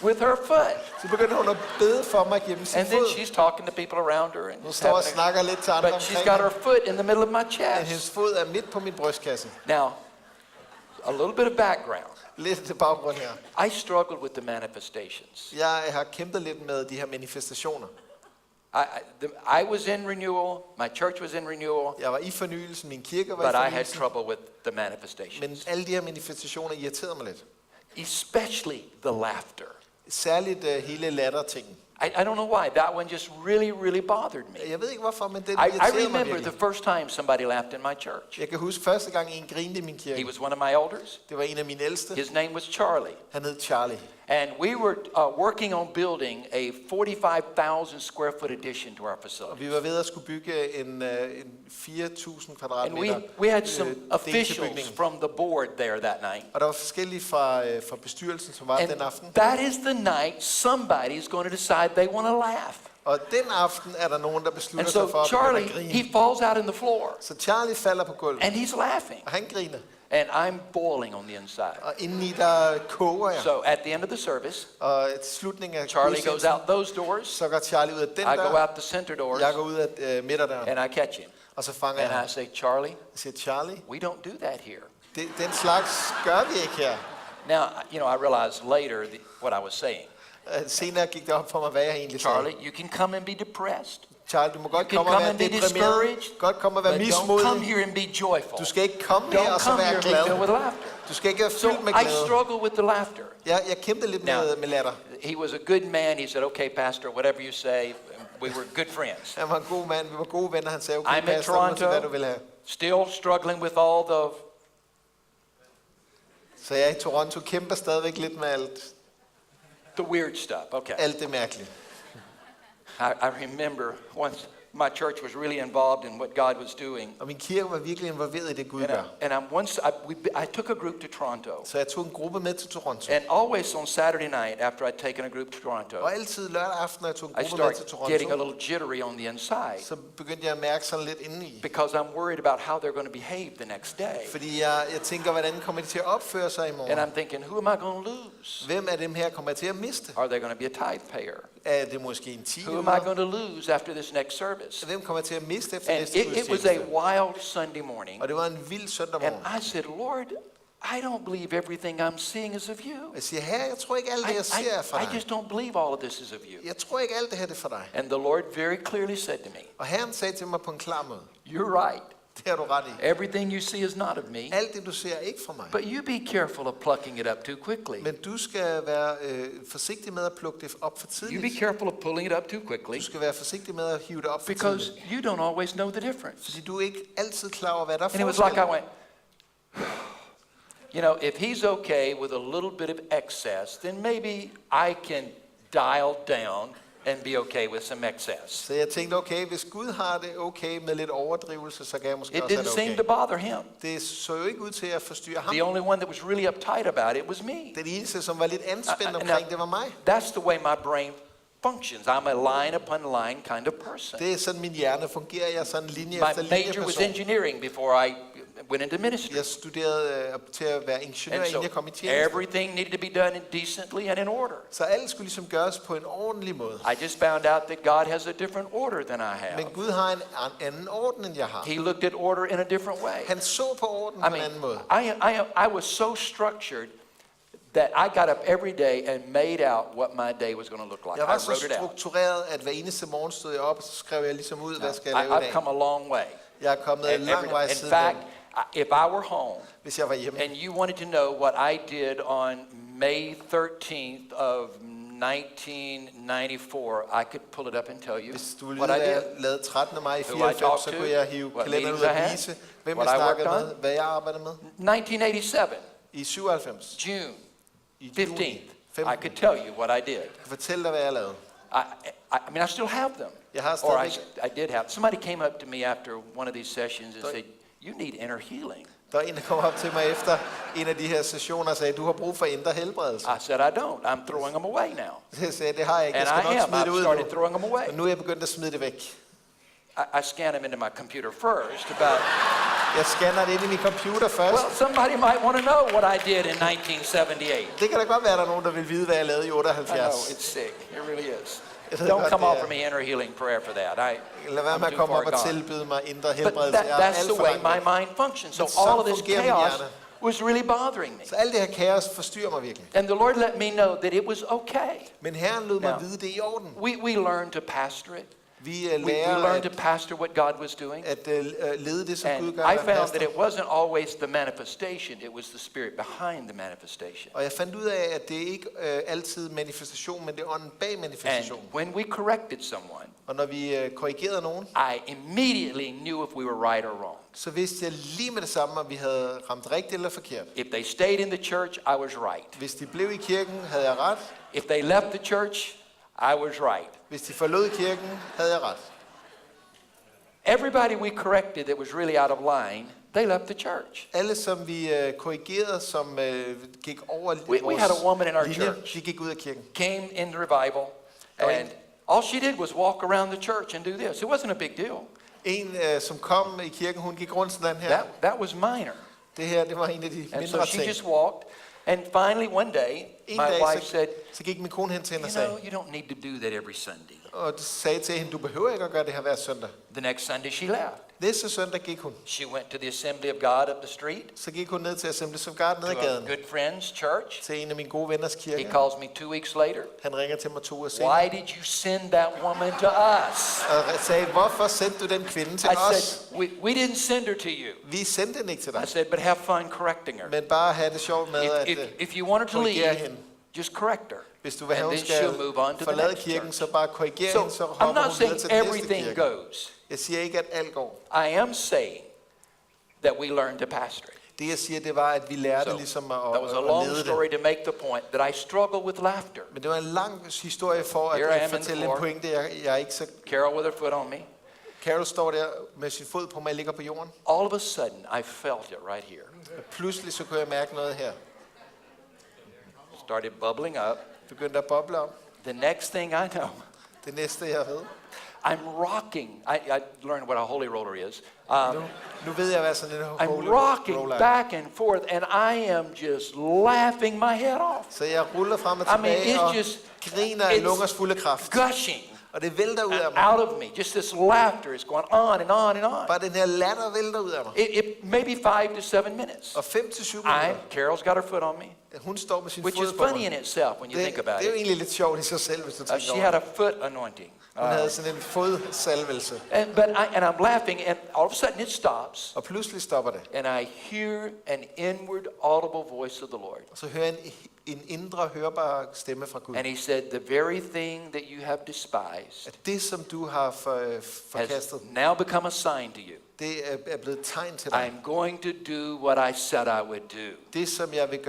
with her foot. Så begynder hun at bede for mig gennem sin And then fod. she's talking to people around her. And Hun just står og having a- snakker lidt til andre but she's omkring got mig. her foot in the middle of my Men chest. hendes fod er midt på min brystkasse. Now, a little bit of background. Lidt baggrund her. I struggled with the manifestations. Jeg har kæmpet lidt med de her manifestationer. I was in renewal, my church was in renewal, Jeg var i fornyelsen, min kirke var but i I had fornyelsen. trouble with the manifestations. Men alle de her manifestationer irriterede mig lidt. Especially the laughter. Særligt hele lattertingen. I don't know why. That one just really bothered me. Jeg ved ikke hvorfor, men den I irriterede mig remember virkelig. the first time somebody laughed in my church. Jeg kan huske første gang en grinede i min He kirke. was one of my elders. Det var en af mine ældste. His name was Charlie. Han hed Charlie. And we were working on building a 45,000 square foot addition to our Og facility. vi var ved at skulle bygge en 4.000 And kvadratmeter we had some del til officials bygningen. from the board there that night. Og der var forskellige fra bestyrelsen, som var And den aften. that is the night somebody's going to decide they want to laugh. Og den aften er der nogen, der beslutter And sig for so at begynde Charlie, at grine. he falls out on the floor Så Charlie falder på gulvet, and he's laughing. og han griner. And I'm boiling on the inside. Og indeni der koger jeg. So at the end of the service, Og til slutningen af Charlie goes gudstjenesten, out those doors. så går Charlie ud af den I go dør. out the center doors Jeg går ud af midterdøren, and I catch him. og så fanger jeg And ham. I say, Charlie, Jeg siger, Charlie, we don't do that here. den slags gør vi ikke her. Now, you know, I realized later what I was saying. Senere gik det op for mig, hvad jeg egentlig sagde. Charlie, you can come and be depressed. Charlie, du må godt You can komme og come være and be deprimeret. discouraged, Godt komme og være but don't come mismodig. here and be joyful. Du skal ikke komme her Don't og så come here være and be filled glad. with laughter. Du skal ikke være So fyldt med I glæde. struggle with the laughter. Jeg kæmpede lidt Now, med latter. he was a good man. He said, okay, pastor, whatever you say. We were good friends. Han var en god mand. Vi var gode venner. Han sagde, okay, I'm in pastor, uanset hvad du vil have. Toronto, still struggling with all the Så jeg er i Toronto, kæmper stadigvæk lidt med weird stuff. Okay. alt det mærkelige. I remember once my church was really involved in what God was doing. Og min kirke var virkelig involveret i det, Gud gør. I took a group to Toronto. Så jeg tog en gruppe med til Toronto. And always on Saturday night after I'd taken a group to Toronto, Og altid lørdag aften, når jeg tog en I gruppe med til start getting a Toronto, little jittery on the inside så begyndte jeg at mærke sådan lidt indeni. because I'm worried about how they're going to behave the next day. Fordi jeg tænker, hvordan kommer de til at opføre sig i And morgen? I'm thinking, who am I going to lose? Hvem af dem her kommer jeg til at miste? Are they going to be a tithe payer? Er det måske en Who am I tiende? going to lose after this next service? Hvem kommer jeg til at miste efter And næste it was a gudstjeneste? wild Sunday morning. Og det var en vild søndag And morgen. I said, Lord, I don't believe everything I'm seeing is of you. Jeg siger, herre, jeg tror ikke alt det, jeg ser er fra I dig. just don't believe all of this is of you. Jeg tror ikke alt det her det er fra dig. And the Lord very clearly said to me, Og Herren sagde til mig på en klar måde, you're right. det har du ret i. Everything you see is not of me. Alt det, du ser, er ikke fra mig. But you be careful of plucking it up too quickly. Men du skal være forsigtig med at plukke det op for You be tidligt. careful of pulling it up too quickly Du skal være forsigtig med at hive det op for because tidligt. you don't always know the difference. Fordi du er ikke altid klar over, hvad der er And it was like I forskellen. went, you know, if he's okay with a little bit of excess, then maybe I can dial down and be okay with some excess. Så jeg tænkte, okay, hvis Gud har det okay med lidt overdrivelse, så kan jeg måske It også have didn't det seem to okay. bother him. Det så jo ikke ud til at forstyrre ham. The only one that was really uptight about it was me. Den eneste, som var lidt anspændt Now, omkring, det var mig. that's the way my brain functions. I'm a line upon line kind of person. Det er sådan, min hjerne fungerer. Jeg er sådan linje My efter linje major was person. engineering before I went into ministry. Jeg studerede til at være ingeniør, And inden so jeg kom i tjeneste. everything needed to be done decently and in order. Så alt skulle ligesom gøres på en ordentlig måde. I just found out that God has a different order than I have. Men Gud har en anden orden, end jeg har. He looked at order in a different way. Han så på orden I på en mean, anden måde. I was so structured that I got up every day and made out what my day was going to look like. Jeg I var så wrote it out. struktureret, at hver eneste morgen stod jeg op, og så skrev jeg ligesom ud, hvad skal jeg lave i I've dag. come a long way. Jeg er kommet en And lang vej in siden fact, den, if I were home hvis jeg var hjemme. and you wanted to know what I did on May 13th of 1994, I could pull it up and tell you Hvis du ville what I vide, hvad did. jeg lavede 13. maj i Who I 94, talked så to, kunne jeg hive what kalenderen ud meetings I og had, vise, hvem what jeg I snakkede worked med, hvad jeg arbejdede med. 1987, I 97, June i 15th, juni I could tell you what I did. Jeg kan fortælle dig, hvad jeg lavede. I mean, I still have them. Jeg har Or stadigvæk. I did have. Somebody came up to me after one of these sessions and said, you need inner healing. Der er en, der kom op til mig efter en af de her sessioner og sagde, du har brug for indre helbredelse. I said, I don't. I'm throwing them away now. Jeg sagde, det har jeg ikke. Jeg And skal I nok am. smide det I've ud started nu. throwing them away. Og nu er jeg begyndt at smide det væk. I scan them into my computer first about, Jeg scanner det ind i min computer først. well, somebody might want to know what I did in 1978. Det kan da godt være, at der er nogen, der vil vide, hvad jeg lavede i I know, 78. it's sick. It really is. Jeg ved Don't godt, come det offer er. me inner healing prayer for that. Lad være med I'm at too komme far op og gone. tilbyde mig indre But helbredelse. Jeg er that's alt the for way langt my væk. mind functions. So Men sådan all of this fungerer min chaos hjerne. was really bothering me. Så alt det her kaos forstyrrer mig virkelig. And the Lord let me know that it was okay. Men Herren lod mig Now, vide, det er i orden. We learned to pastor it. Vi We lærer learned to pastor what God was doing. at lede det, som Gud And gør. I og found pastor. that it wasn't always the manifestation, it was the Spirit behind the manifestation. Og jeg fandt ud af, at det ikke altid manifestation, men det er ånden bag And manifestation. when we corrected someone, Og når vi korrigerede nogen, I immediately knew if we were right or wrong. så vidste jeg lige med det samme, om vi havde ramt rigtigt eller forkert. If they stayed in the church, I was right. Hvis de blev i kirken, havde jeg ret. If they left the church, I was right. Hvis de forlod kirken, havde jeg ret. Everybody we corrected that was really out of line, they left the church. Alle, som vi korrigerede, som gik over We had a woman in our linje, church. de gik ud af kirken. Came in the revival, and all she did was walk around the church and do this. It wasn't a big deal. En, som kom i kirken, hun gik rundt sådan her. That was minor. Det her, det var en af de And so mindre she ting. just walked. And finally one day, En my dag, wife said, så gik min kone hen til hende you og know, sagde, you don't need to do that every Sunday. og sagde til hende, du behøver ikke at gøre det her hver søndag. The next Sunday she left. Næste søndag gik hun. She went to the Assembly of God up the street, Så gik hun ned til Assemblies of God ned ad to a gaden. good friend's church. Til en af mine gode venners He kirke. calls me 2 weeks later. Han ringer til mig 2 uger senere. Why did you send that woman to us? Og sagde, hvorfor sendte du den kvinde til I os? said, we didn't send her to you. Vi sendte den ikke til I dig. said, but have fun correcting her. Men bare have det sjovt med at If you want her to korrigere leave, hende. just correct her. Hvis du vil have, And hun then she'll skal move on to the forlade next kirken, church. så bare korrigere So hende, så I'm hopper not hun saying videre til den næste everything kirke. goes. Jeg siger ikke, at alt går. I am saying that we learn to pastor it. Det jeg siger, det var, at vi lærte So, ligesom that was a at long lede story det. to make the point that I struggle with laughter. Men det var en lang historie for Here I am at in fortælle the en floor. pointe, jeg ikke så... Carol with her foot on me. Carol står der med sin fod på mig, jeg ligger på jorden. All of a sudden, I felt it right here. Pludselig så kunne jeg mærke noget her. Started bubbling up. Begyndte at boble op. The next thing I know, Det næste, jeg ved. I'm rocking. I learned what a holy roller is. Nu ved jeg, hvad sådan en I'm holy rocking roll er. back and forth, and I am just laughing my head off. Så jeg ruller frem og I mean, tilbage it's og just griner af lungers fulde kraft. gushing Og det vælter ud af mig. out of me. Just this laughter is going on and on and on. Bare den her latter vælter ud af mig. It maybe 5 to 7 minutes. Og 5 til 7 minutter. Carol's got her foot on me, Hun står med sin which is fod på funny in mig. itself when you think Det about er jo it. egentlig lidt sjovt i sig selv, hvis du tænker She over had det. a foot anointing. Hun havde sådan en fodsalvelse. And I'm laughing, and all of a sudden it stops, Og pludselig stopper det. and I hear an inward audible voice of the Lord. Og så hører jeg en indre hørbar stemme fra Gud. And he said, the very thing that you have despised At det, som du har has forkastet, now become a sign to you. det er blevet tegn til dig. I'm going to do what I said I would do. Det, som jeg vil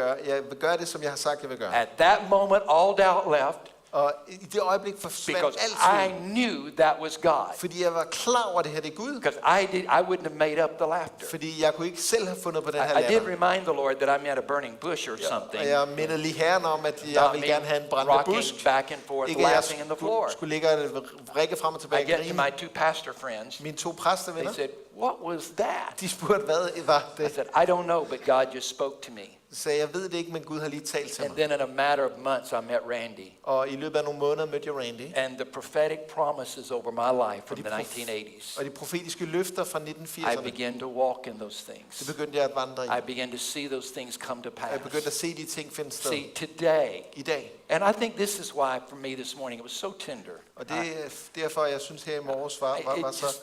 gøre det, som jeg har sagt, jeg vil gøre. At that moment, all doubt left, Og i det øjeblik forsvandt because alt I tvivl. knew that was God. Fordi jeg var klar over, at det her det er Gud. Because I wouldn't have made up the laughter. Fordi jeg kunne ikke selv have fundet på den her I did latter. remind the Lord that I'm at a burning bush or something. Og jeg mindede lige Herren om, at jeg Not vil me gerne have en brændende rocking busk. back and forth, Ikke at laughing jeg on the floor. skulle ligge og vrikke frem og I tilbage og get to grine. my 2 pastor friends. Mine 2 præstevenner, They said, what was that? de spurgte, hvad var I det? said, I don't know, but God just spoke to me. Så jeg ved det ikke, men Gud har lige talt til And mig. then in a matter of months, I met Randy. Og i løbet af nogle måneder mødte jeg Randy. And the prophetic promises over my life from the Og 1980. de profetiske løfter fra I 1980'erne, began to walk in those det things. begyndte jeg at vandre i. I began to see those things come to Jeg begyndte at pass. se de ting finde sted See, today, i dag. and I think this is why for me this morning it was so tender. Og det er derfor, jeg synes her i morges var så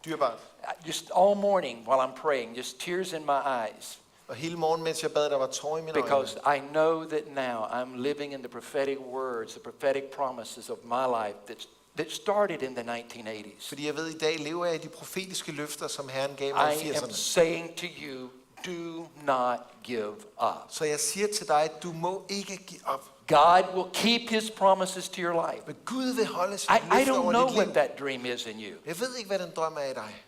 dyrbart. Just all morning while I'm praying, just tears in my eyes. Og hele morgen, mens jeg bad, der var tårer i mine øjne. Because I know that now I'm living in the prophetic words, the prophetic promises of my life that started in the 1980s. Fordi jeg ved, i dag lever jeg i de profetiske løfter, som Herren gav mig i I am 80'erne. saying to you, do not give up. Så jeg siger til dig, du må ikke give op. God will keep his promises to your life. Men Gud vil holde sit I løfter don't over know dit what liv. that dream is in you. Jeg ved ikke, hvad den drøm er i dig.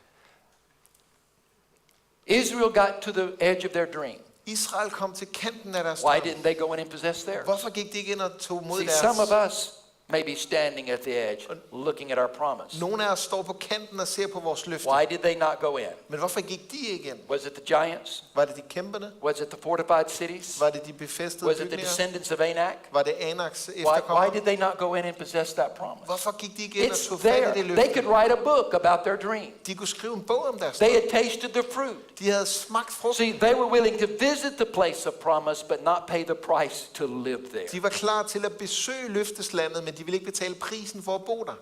Israel got to the edge of their dream. Israel kom til kanten af deres Why drøm. didn't they go in and possess theirs? Hvorfor gik de ikke ind og tog mod See, some of deres? us, maybe standing at the edge, looking at our promise. Nogle af os står på kanten og ser på vores løfte. Why did they not go in? Men hvorfor gik de ikke ind? Was it the giants? Var det de kæmperne? Was it the fortified cities? Var det de befæstede Was it the bygninger? descendants of Anak? Var det Anaks Why efterkommere? did they not go in and possess that promise? Hvorfor gik de ikke ind og It's tog fat i there. det They løfte? could write a book about their dream. De kunne skrive en bog om deres They drøm. had tasted the fruit. De havde smagt frugt. See, they were willing to visit the place of promise, but not pay the price to live there. De var klar til at besøge løfteslandet, men de ville ikke betale prisen for at bo der.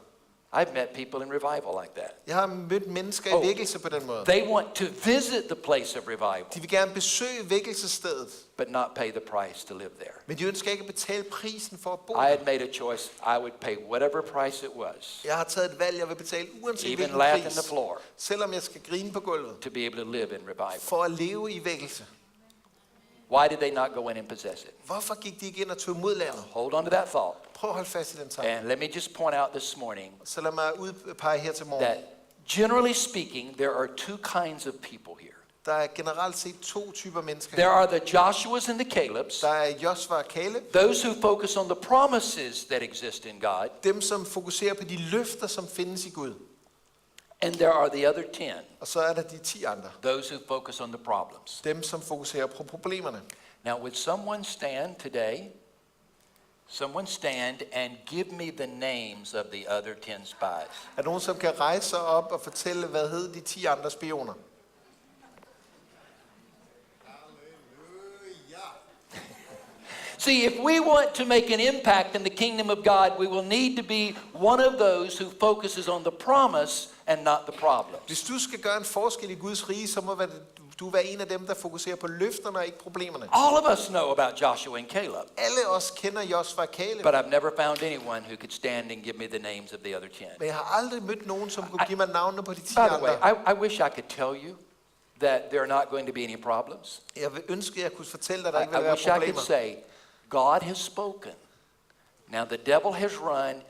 I've met people in revival like that. Jeg har mødt mennesker i vækkelse på den måde. They want to visit the place of revival, De vil gerne besøge vækkelsesstedet, but not pay the price to live there. men de ønsker ikke at betale prisen for at bo I der. had made a choice. I would pay whatever price it was, Jeg har taget et valg, jeg vil betale uanset even hvilken laugh in pris, the floor, selvom jeg skal grine på gulvet, to be able to live in revival. for at leve i vækkelse. Why did they not go in and possess it? Hvorfor gik de ikke ind og tog imod landet? Hold on to that thought. Prøv at holde fast i den tanke. And let me just point out this morning Så lad mig udpege her til morgen. that generally speaking, there are two kinds of people here. Der er generelt set to typer mennesker. There are the Joshuas and the Calebs, Der er Josva og Caleb, those who focus on the promises that exist in God, dem som fokuserer på de løfter, som findes i Gud. and there are the other 10, Og så er der de 10 andre, those who focus on the problems. dem som fokuserer på problemerne. Now, would someone stand today? Someone stand and give me the names of the other 10 spies. Er der nogen, som kan rejse sig op og fortælle, hvad hed de 10 andre spioner? See, if we want to make an impact in the kingdom of God, we will need to be one of those who focuses on the promise and not the problems. Hvis du skal gøre en forskel i Guds rige, så må du være en af dem, der fokuserer på løfterne og ikke problemerne. All of us know about Joshua and Caleb, Alle os kender Josva og Caleb, but I've never found anyone who could stand and give me the names of the other 10. men jeg har aldrig mødt nogen, som kunne give mig navnene på de 10 By the way, andre. I wish I could tell you that there are not going to be any problems. Jeg vil ønske, at jeg kunne fortælle dig, at der ikke I vil være wish I could problemer. say, God has spoken. Now the devil has run.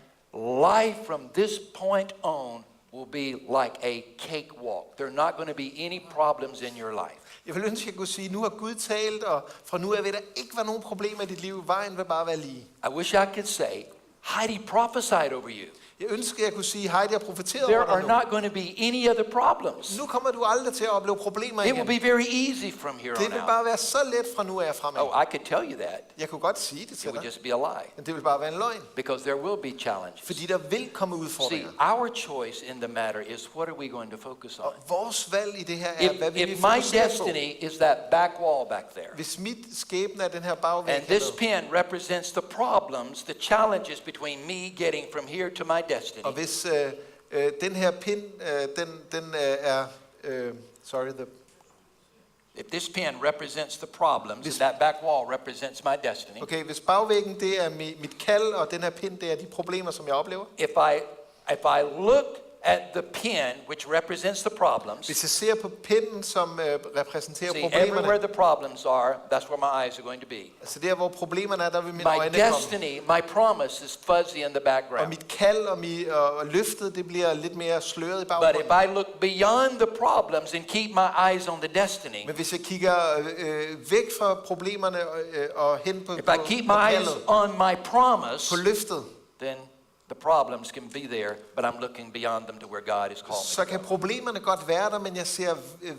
Life from this point on will be like a cakewalk. There are not going to be any problems in your life. Jeg vil ønske, at jeg kunne sige, nu har Gud talt, og fra nu af vil der ikke være nogen problemer i dit liv. Vejen vil bare være lige. I wish I could say, Heidi prophesied over you. Jeg ønsker, at jeg kunne sige, Heidi har profeteret There over are dig nu. not going to be any other problems. Nu kommer du aldrig til at opleve problemer It igen. will be very easy from here Det on vil out. bare være så let fra nu af fremad. Oh, I could tell you that. Jeg kunne godt sige det It til would dig, just be a lie. men det vil bare være en løgn. Because there will be challenges. Fordi der vil komme See, udfordringer. our choice in the matter is what are we going to focus on? Og vores valg i det her er, hvad vil vi If my fokusere på? destiny is that back wall back there, Hvis mit skæbne er den her bagvæg and this hernede, pen represents the problems, the challenges between me getting from here to my destiny, og hvis den her pind, den er, sorry, if this pen represents the problems, and that back wall represents my destiny, okay, hvis bagvæggen det er mit kald, og den her pind det er de problemer, som jeg oplever. if I look at the pen, which represents the problems, Hvis jeg ser på pinden, som repræsenterer see, everywhere problemerne, the problems are, that's where my eyes are going to be. altså der, hvor problemerne er, der vil mine My øjne komme. destiny, my promise is fuzzy in the Og background. mit kald og løftet, det bliver lidt mere sløret i But baggrunden. if I look beyond the problems and keep my eyes on the destiny, Men hvis jeg kigger væk fra problemerne og hen på, if I keep my eyes kaldet, on my promise, på løftet, then the problems can be there, but I'm looking beyond them to where God has called så me. kan problemerne godt være der, men jeg ser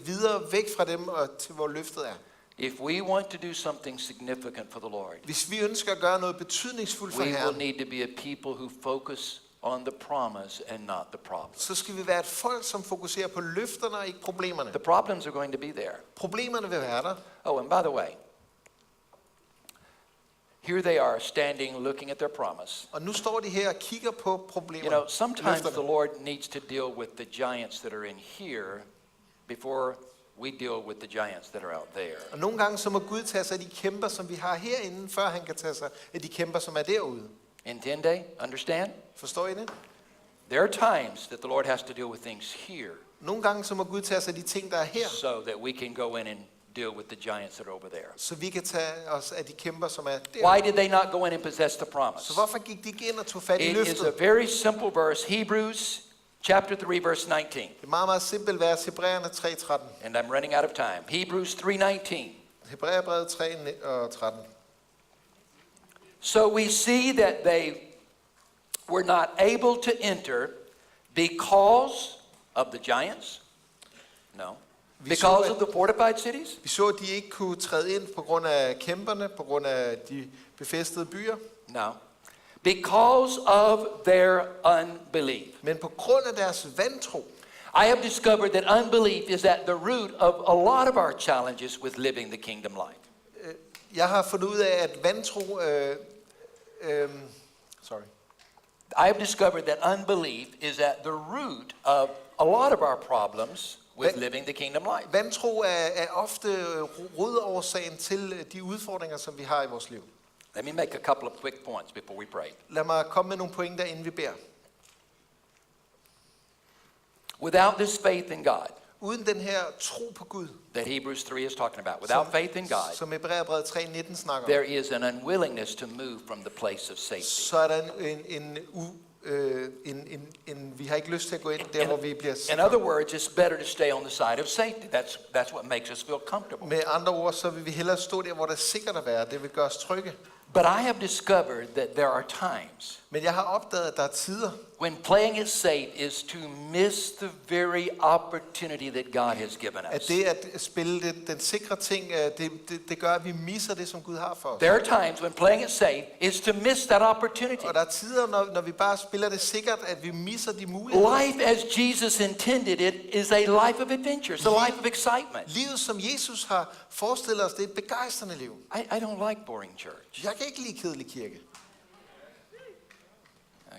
videre væk fra dem og til hvor løftet er. If we want to do something significant for the Lord, Hvis vi ønsker at gøre noget betydningsfuldt for we will Herren, need to be a people who focus on the promise and not the problems. så skal vi være et folk, som fokuserer på løfterne og ikke problemerne. The problems are going to be there. Problemerne vil være der. Oh, and by the way, here they are standing looking at their promise. Og nu står de her og kigger på You problemerne. know, sometimes løfterne. the Lord needs to deal with the giants that are in here before we deal with the giants that are out there. Og nogle gange så må Gud tage sig af de kæmper, som vi har herinde, før han kan tage sig af de kæmper, som er derude. Entende? Understand? Forstår I det? There are times that the Lord has to deal with things here Nogle gange så må Gud tage sig af de ting, der er her, so that we can go in and deal with the giants that are over there. så vi kan tage os af de kæmper, som er Why derude. did they not go in and possess the Så promise? hvorfor gik de ikke ind og tog fat i It is a løftet? very simple verse, Hebrews chapter 3 verse 19. Det er meget, meget simpelt vers, Hebræerne 3:13. And I'm running out of time. Hebrews 3:19. Hebræerbrevet 3:13. So we see that they were not able to enter because of the giants? No. Because of the fortified cities? Vi så, at de ikke kunne træde ind på grund af kæmperne, på grund af de befæstede byer. No. Because of their unbelief. Men på grund af deres vantro. I have discovered that unbelief is at the root of a lot of our challenges with living the kingdom life. Jeg har fundet ud af, at vantro... I have discovered that unbelief is at the root of a lot of our problems with living the kingdom life. Vantro er ofte rodårsagen til de udfordringer, som vi har i vores liv. Let me make a couple of quick points before we pray. Lad mig komme med nogle pointer, inden vi beder. Without this faith in God, Uden den her tro på Gud, that Hebrews 3 is talking about, without faith in God, som Hebræerbrevet 3:19 snakker om, there is an unwillingness to move from the place of safety. så er der vi har ikke lyst til at gå ind der, hvor vi bliver In sikre. other words, it's better to stay on the side of safety. That's what makes us feel comfortable. Med andre ord, så vil vi hellere stå der, hvor det er sikkert at være. Det vil gøre os trygge. But I have discovered that there are times Men jeg har opdaget, at der er tider, when playing it safe is to miss the very opportunity that God has given at us. det at spille den sikre ting, det gør, at vi misser det, som Gud har for os. There are times when playing it safe is to miss that opportunity. Og der er tider, når vi bare spiller det sikkert, at vi misser de muligheder. Life as Jesus intended it is a life of adventure. It's a life of excitement. Livet, som Jesus har forestillet os, det er et begejstrende liv. I don't like boring church. Jeg kan ikke lide kedelig kirke.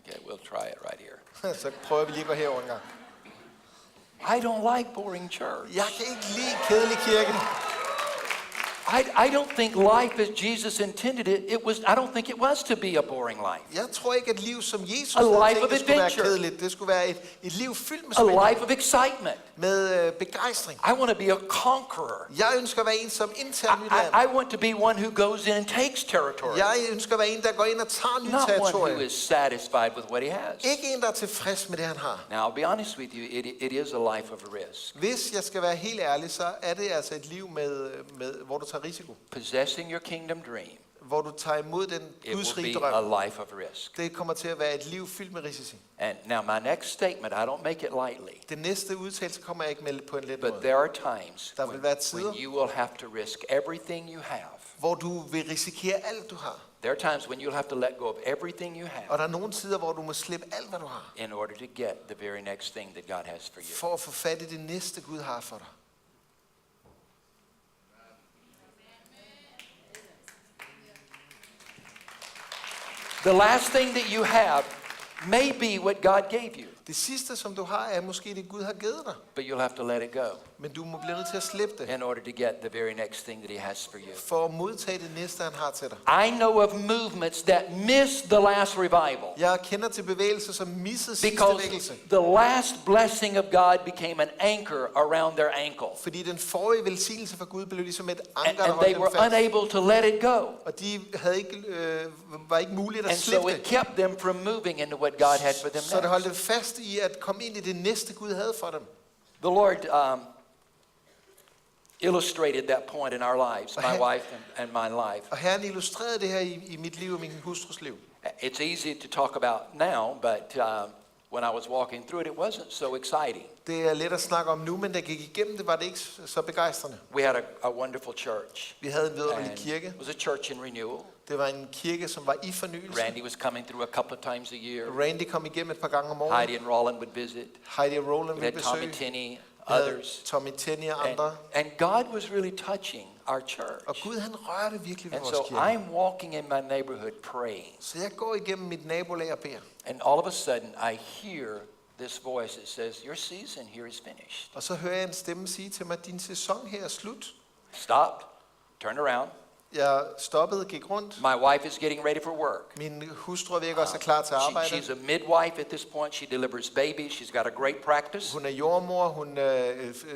Okay, we'll try it right here. Så prøver vi lige at gå herover en gang. I don't like boring church. Jeg kan ikke lide kedelig kirke. I don't think life as Jesus intended it. I don't think it was to be a boring life. Jeg tror ikke, at liv som Jesus A havde life tænkt, of det skulle være adventure. kedeligt. Det skulle være et liv fyldt med A spænding. life of excitement. Med begejstring. I want to be a conqueror. Jeg ønsker at være en, som indtager nyt land. I want to be one who goes in and takes territory. Jeg ønsker at være en, der går ind og tager nyt Not one who territorium. is satisfied with what he has. Ikke en, der er tilfreds med det, han har. Now, I'll be honest with you, it is a life of risk. Hvis jeg skal være helt ærlig, så er det altså et liv, hvor du tager risiko. Possessing your kingdom dream, Hvor du tager imod den it Guds will rige be a drøm. life of risk. Det kommer til at være et liv fyldt med risici. And now my next statement, I don't make it lightly, Den næste udtalelse kommer jeg ikke med på en let but måde. there are times Der vil være tider, when you will have to risk everything you have. hvor du vil risikere alt, du har. There are times when you'll have to let go of everything you Og have der er nogle tider, hvor du må slippe alt, hvad du har, in order to get the very next thing that God has for you. for at få fat i det næste, Gud har for dig. The last thing that you have may be what God gave you, Det sidste, som du har, er måske det, Gud har givet dig. but you'll have to let it go Men du må blive nødt til at slippe det, in order to get the very next thing that He has for you. for at modtage det næste, han har til dig. I know of movements that missed the last revival Jeg kender til bevægelser, som missede sidste because vækkelse. the last blessing of God became an anchor around their ankle, Fordi den forrige velsignelse fra Gud blev ligesom et anker, der and holdt they dem were fast. unable to let it go. Og de havde ikke, var ikke muligt at And so slippe it det. kept them from moving into what God had for them Så det holdt next. dem fast i at komme ind i det næste, Gud havde for dem. The Lord illustrated that point in our lives, my wife and my life. Og Herren illustrerede det her i mit liv og min hustrus liv. It's easy to talk about now, but when I was walking through it, it wasn't so exciting. Det er let at snakke om nu, men da jeg gik igennem det, var det ikke så begejstrende. We had a wonderful church. Vi havde en vidunderlig And kirke. it was a church in renewal. Det var en kirke, som var i fornyelse. Randy was coming through a couple of times a year. Randy kom igennem et par gange om året. Heidi and Roland would visit. Heidi og Roland We ville had Tommy besøge. Tinney, Vi havde others. Tommy Tenney og andre. And God was really touching our church. Og Gud, han rørte virkelig ved And vores so kirke. I'm walking in my neighborhood praying. Så jeg går igennem mit nabolag og beder. And all of a sudden, I hear this voice that says, your season here is finished. Og så hører jeg en stemme sige til mig, din sæson her er slut. Stop, turn around. Jeg stoppede, gik rundt. My wife is getting ready for work. Min hustru er ved at gøre sig klar til at arbejde. She's a midwife at this point. She delivers babies. She's got a great practice. Hun er jordmor, hun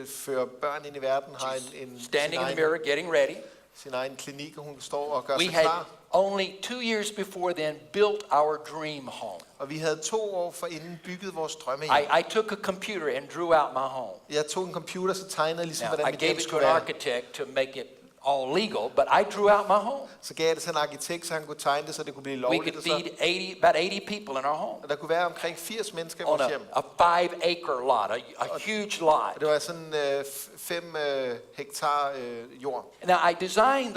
fører børn ind i verden, har Standing in the mirror, getting ready. sin egen klinik, og hun står og gør We sig had klar. only 2 years before then built our dream home. Og vi havde 2 år forinden bygget vores drømme hjem. I took a computer and drew out my home. Jeg tog en computer, så tegnede ligesom, Now, hvordan I mit gave hjem it to skulle an være. architect to make it all legal, but I drew out my home. Så gav jeg det til en arkitekt, så han kunne tegne det, så det kunne blive We lovligt. could feed about 80 people in our home Og der kunne være omkring 80 mennesker i on vores hjem. a 5-acre lot, a huge lot. Og det var sådan 5 hektar jord. Now I designed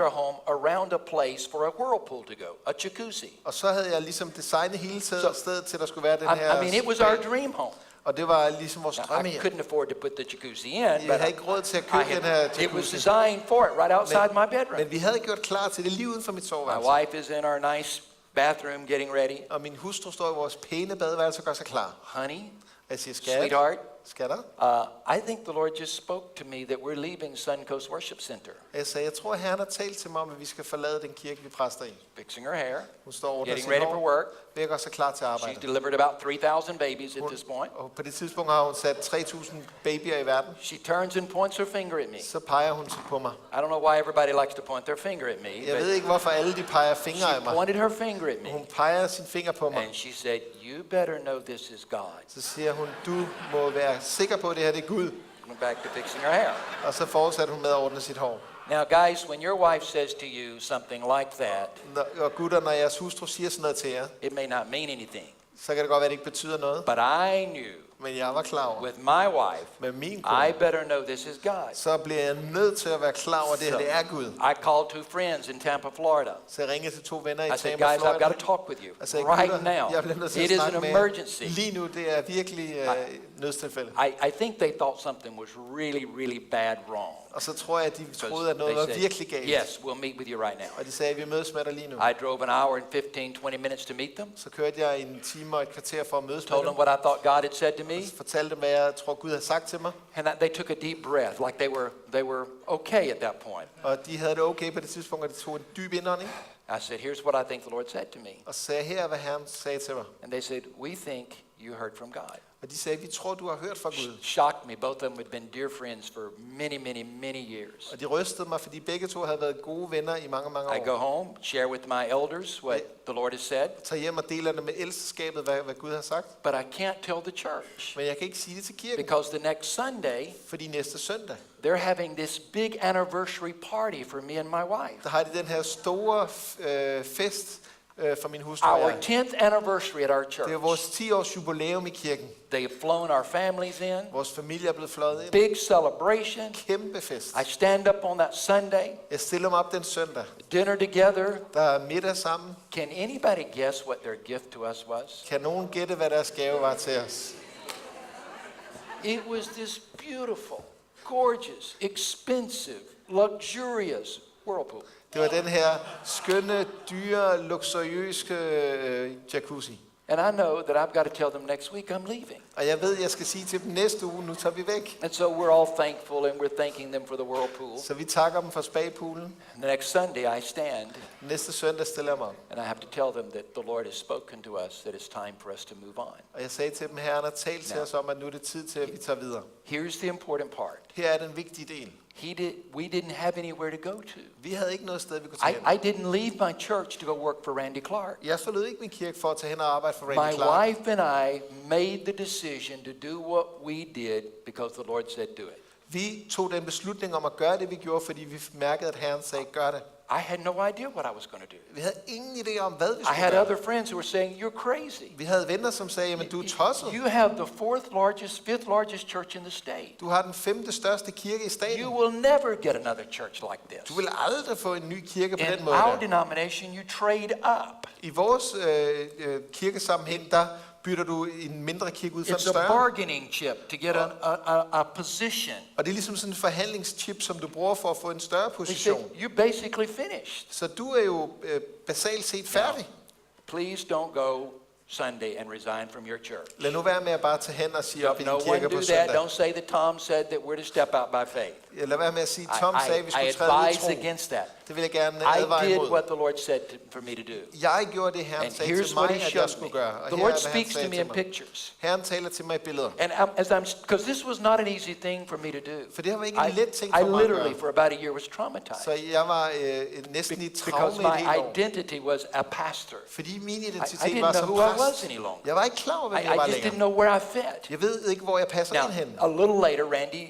our home around a place for a whirlpool to go, a jacuzzi. Og så havde jeg ligesom designet hele stedet til, der skulle være den her I mean, it was our dream home. Og det var ligesom vores Now, I drømme hjem. couldn't afford to put the jacuzzi in, Jeg but havde ikke råd til at købe den her it was jacuzzi. designed for it right outside my bedroom. Men vi havde gjort klar til det lige uden for mit My soveværelse. wife is in our nice bathroom getting ready. Og min hustru står i vores pæne badeværelse og gør sig klar. Honey, Jeg siger, skat, sweetheart, skatter. I think the Lord just spoke to me that we're leaving Sun Coast Worship Center. Jeg sagde, jeg tror, at Herren har talt til mig om, at vi skal forlade den kirke, vi præster i. Fixing her hair, Hun står over getting ready for work. ved at gøre sig klar til She's arbejde. delivered about 3,000 babies at this point. Og på det tidspunkt har hun sat 3.000 babyer i verden. She turns and points her finger at me. Så peger hun på mig. I don't know why everybody likes to point their finger at me, Jeg ved but ikke, hvorfor alle de peger fingre af she mig. pointed her finger at me. Hun peger sin finger på mig. And she said, you better know this is God. Så siger hun, du må være sikker på, at det her det er Gud. Went back to fixing her hair. Og så fortsatte hun med at ordne sit hår. Now guys, when your wife says to you something like that, Og gutter, når jeres hustru siger sådan noget til jer, it may not mean anything. så kan det godt være, at det ikke betyder noget. But I knew Men jeg var klar over, with my wife, med min I kone, better know this is God. så bliver jeg nødt til at være klar over, at det her det er Gud. I called 2 friends in Tampa, Florida. Så jeg ringede til 2 venner i I said, Tampa, guys, I've Florida. got to talk with you Jeg sagde, right gutter, now. jeg bliver nødt til It at is an snakke med jer. emergency. Lige nu, det er virkelig nødstilfælde. I think they thought something was really, really bad wrong. Og så tror jeg, at de Because troede, at noget they var said, virkelig galt. yes, we'll meet with you right now. Og de sagde, at vi mødes med dig lige nu. I drove an hour and 15-20 minutes to meet them. Så kørte jeg en time og et kvarter for at mødes med Told them dem. what I thought God had said to me. Og fortalte dem, hvad jeg tror, Gud havde sagt til mig. And they took a deep breath, like they were okay at that point. Og de havde det okay på det tidspunkt, og de tog en dyb indånding. I said, here's what I think the Lord said to me. Og sagde, her er, hvad Herren sagde til mig. And they said, we think you heard from God. Og de sagde, vi tror, du har hørt fra Gud. Shocked me. Both of them had been dear friends for many, many, many years. Og de rystede mig, fordi begge to havde været gode venner i mange, mange I go år. home, share with my elders what the Lord has said, Tag hjem og deler det med ældsteskabet, hvad Gud har sagt. but I can't tell the church Men jeg kan ikke sige det til kirken, because the next Sunday fordi næste søndag, they're having this big anniversary party for me and my wife. der har de den her store fest for min hustru og Our jeg. 10th anniversary at our Det er church. vores 10-års jubilæum i kirken. They have flown our families in. Vores familie er blevet fløjet ind. Big celebration. Kæmpe fest. I stand up on that Sunday, Jeg stiller mig op den søndag. dinner together. Der er middag sammen. Can anybody guess what their gift to us was? Kan nogen gætte, hvad deres gave var til os? It was this beautiful, gorgeous, expensive, luxurious whirlpool. Det var den her skønne, dyre, luksuriøse jacuzzi. And I know that I've got to tell them next week I'm leaving. Og jeg ved, at jeg skal sige til dem næste uge, nu tager vi væk. And so we're all thankful and we're thanking them for the whirlpool. Så vi takker dem for spagpoolen. And the next Sunday I stand Næste søndag stiller jeg mig op. and I have to tell them that the Lord has spoken to us that it's time for us to move on. Og jeg sagde til dem, Herren har talt til os om, at nu er det tid til, at vi tager videre. Here's the important part. Her er den vigtige del. We didn't have anywhere to go to. Vi havde ikke noget sted, vi kunne tage hen. I didn't leave my church to go work for Randy Clark. Jeg forlod ikke min kirke for at tage hen og arbejde for Randy My Clark. wife and I made the decision to do what we did because the Lord said do it. Vi tog den beslutning om at gøre det, vi gjorde, fordi vi mærkede, at Herren sagde, gør det. I had no idea what I was going to do. Vi havde ingen idé om, hvad vi I skulle had gøre. other friends who were saying, you're crazy. Vi havde venner, som sagde, jamen du er tosset. You have the fifth largest church in the state. Du har den 5. største kirke i staten. You will never get another church like this. Du vil aldrig få en ny kirke på den In måde. our denomination, you trade up. I vores kirkesammenhæng, der bytter du en mindre kirke ud for en It's a større. bargaining chip to get a position. Og det er ligesom sådan en forhandlingschip, som du bruger for at få en større They say, position. you're basically finished. Så du er jo basalt set færdig. Please don't go Sunday and resign from your church. Lad nu være med at bare tage hen og sige op i No din one kirke do på that. søndag. Don't say that Tom said that we're to step out by faith. Lad være med at sige, Tom sagde, at vi I skulle træde ud i advise tro. against that. Det vil jeg gerne I advare did imod. what the Lord said for me to do. Jeg gjorde det, Herren And sagde here's til what mig, he at jeg showed me. skulle gøre. Og The her Lord er, hvad han speaks to sagde me til in mig. pictures. Herren taler til mig i billeder. And because this was not an easy thing for me to do. For det var ikke en let ting I for mig at literally gøre. for about a year was traumatized. Så jeg var næsten i Because traume et helt my år. identity was a pastor. Fordi min I identitet didn't var know som who I was præst. any longer. Jeg var ikke klar over, hvem jeg I var just didn't længere. know where I fit. Jeg ved ikke, hvor jeg passer Now, ind hen. a little later, Randy,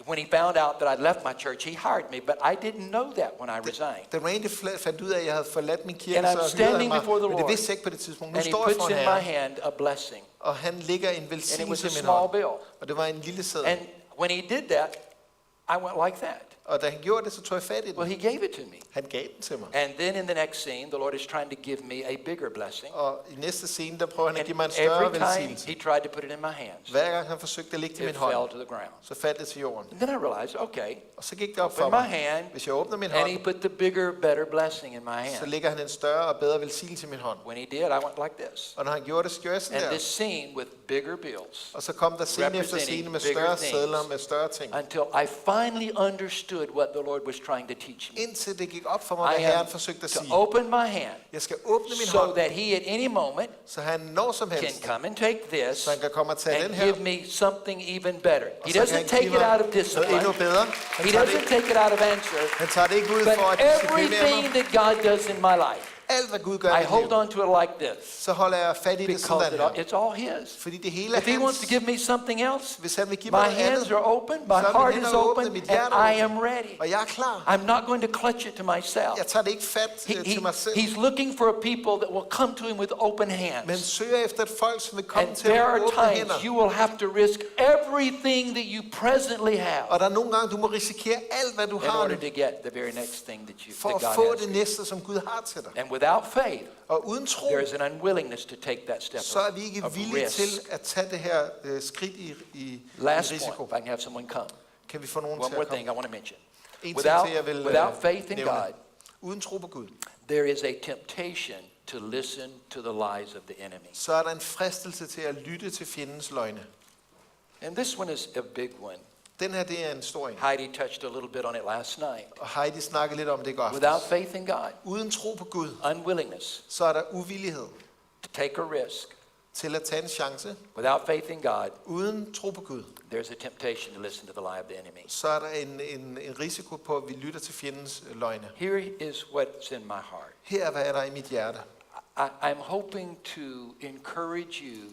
when he found out that I'd left my church, he hired me, but I didn't know that when I resigned. Da Randy fandt ud af, at jeg havde forladt min kirke, And I'm så hyrede standing han before mig. the Men det Lord. vidste jeg ikke på det tidspunkt. Nu And he står jeg puts foran in my Herren, hand a blessing. og han lægger en And it was velsignelse a i min small hånd. bill. Og det var en lille seddel. And when he did that, I went like that. Og da han gjorde det, så tog jeg fat i Well, den. he gave it to me. Han gav den til mig. And then in the next scene, the Lord is trying to give me a bigger blessing. Og i næste scene, der prøver han at And give mig en større every time velsignelse. he tried to put it in my hands, Hver gang han forsøgte at lægge det i min it fell hånd, to the ground. så faldt det til jorden. And then I realized, okay, Og så gik det op for open my mig. hand, Hvis jeg åbner min and he hånd, put the bigger, better blessing in my så hand. lægger han en større og bedre velsignelse i min hånd. When he did, I went like this. Og når han gjorde det, så gjorde jeg sådan And der. this scene with bigger bills, Og så kom der scene efter representing scene med bigger større things. sedler, med større ting. until I finally understood what the Lord was trying to teach me. Indtil det gik op for mig, I hvad am Herren forsøgte at to sige. open my hand Jeg skal åbne min so hånd, that he at any moment så han når som can helst, come and take this så han kan komme og tage den and her. give me something even better. Og He så kan doesn't han take give it mig out of noget discipline. endnu bedre. He doesn't take it out of answer. Han tager det ikke ud But for at disciplinere everything mig. that God does in my life, Alt hvad Gud gør I i hold mit liv, on to it like this så holder jeg fat i det because sådan her. it's all his. Fordi det hele If he er wants to hans. give me something else, Hvis han vil give my mig noget hands andet, are open, my så er mine heart hænder is åbne, open, mit and hjerte er I åbent. am ready. Og jeg er klar. I'm not going to clutch it to myself. Jeg tager det ikke fat til mig selv. He's looking for a people that will come to him with open Men hands. søger efter et folk, som vil komme And til there at are åbne hænder. times you will have to risk everything that you presently have Og der er nogle gange, du må risikere alt, hvad du in har order nu, to get the very next thing that for at God få has. det næste, som Gud har til dig. And without faith, Og uden tro, there is an unwillingness to take that step så er vi ikke of villige risk. til at tage det her skridt i Last risiko. point, if I can have someone come. Kan vi få nogen One til more at komme? thing I want to mention. En ting Without, til, jeg vil without faith in nævne. God, Uden tro på Gud, there is a temptation to listen to the lies of the enemy. så er der en fristelse til at lytte til fjendens løgne. And this one is a big one. Den her, det er en stor en. Heidi touched a little bit on it last night. Og Heidi snakkede lidt om det i går Without aftes. faith in God, Uden tro på Gud, unwillingness så er der uvillighed to take a risk. til at tage en chance. Without faith in God, Uden tro på Gud, there's a temptation to listen to the lie of the enemy. så er der en risiko på, at vi lytter til fjendens løgne. Here is what's in my heart. Her er, hvad er der i mit hjerte. I'm hoping to encourage you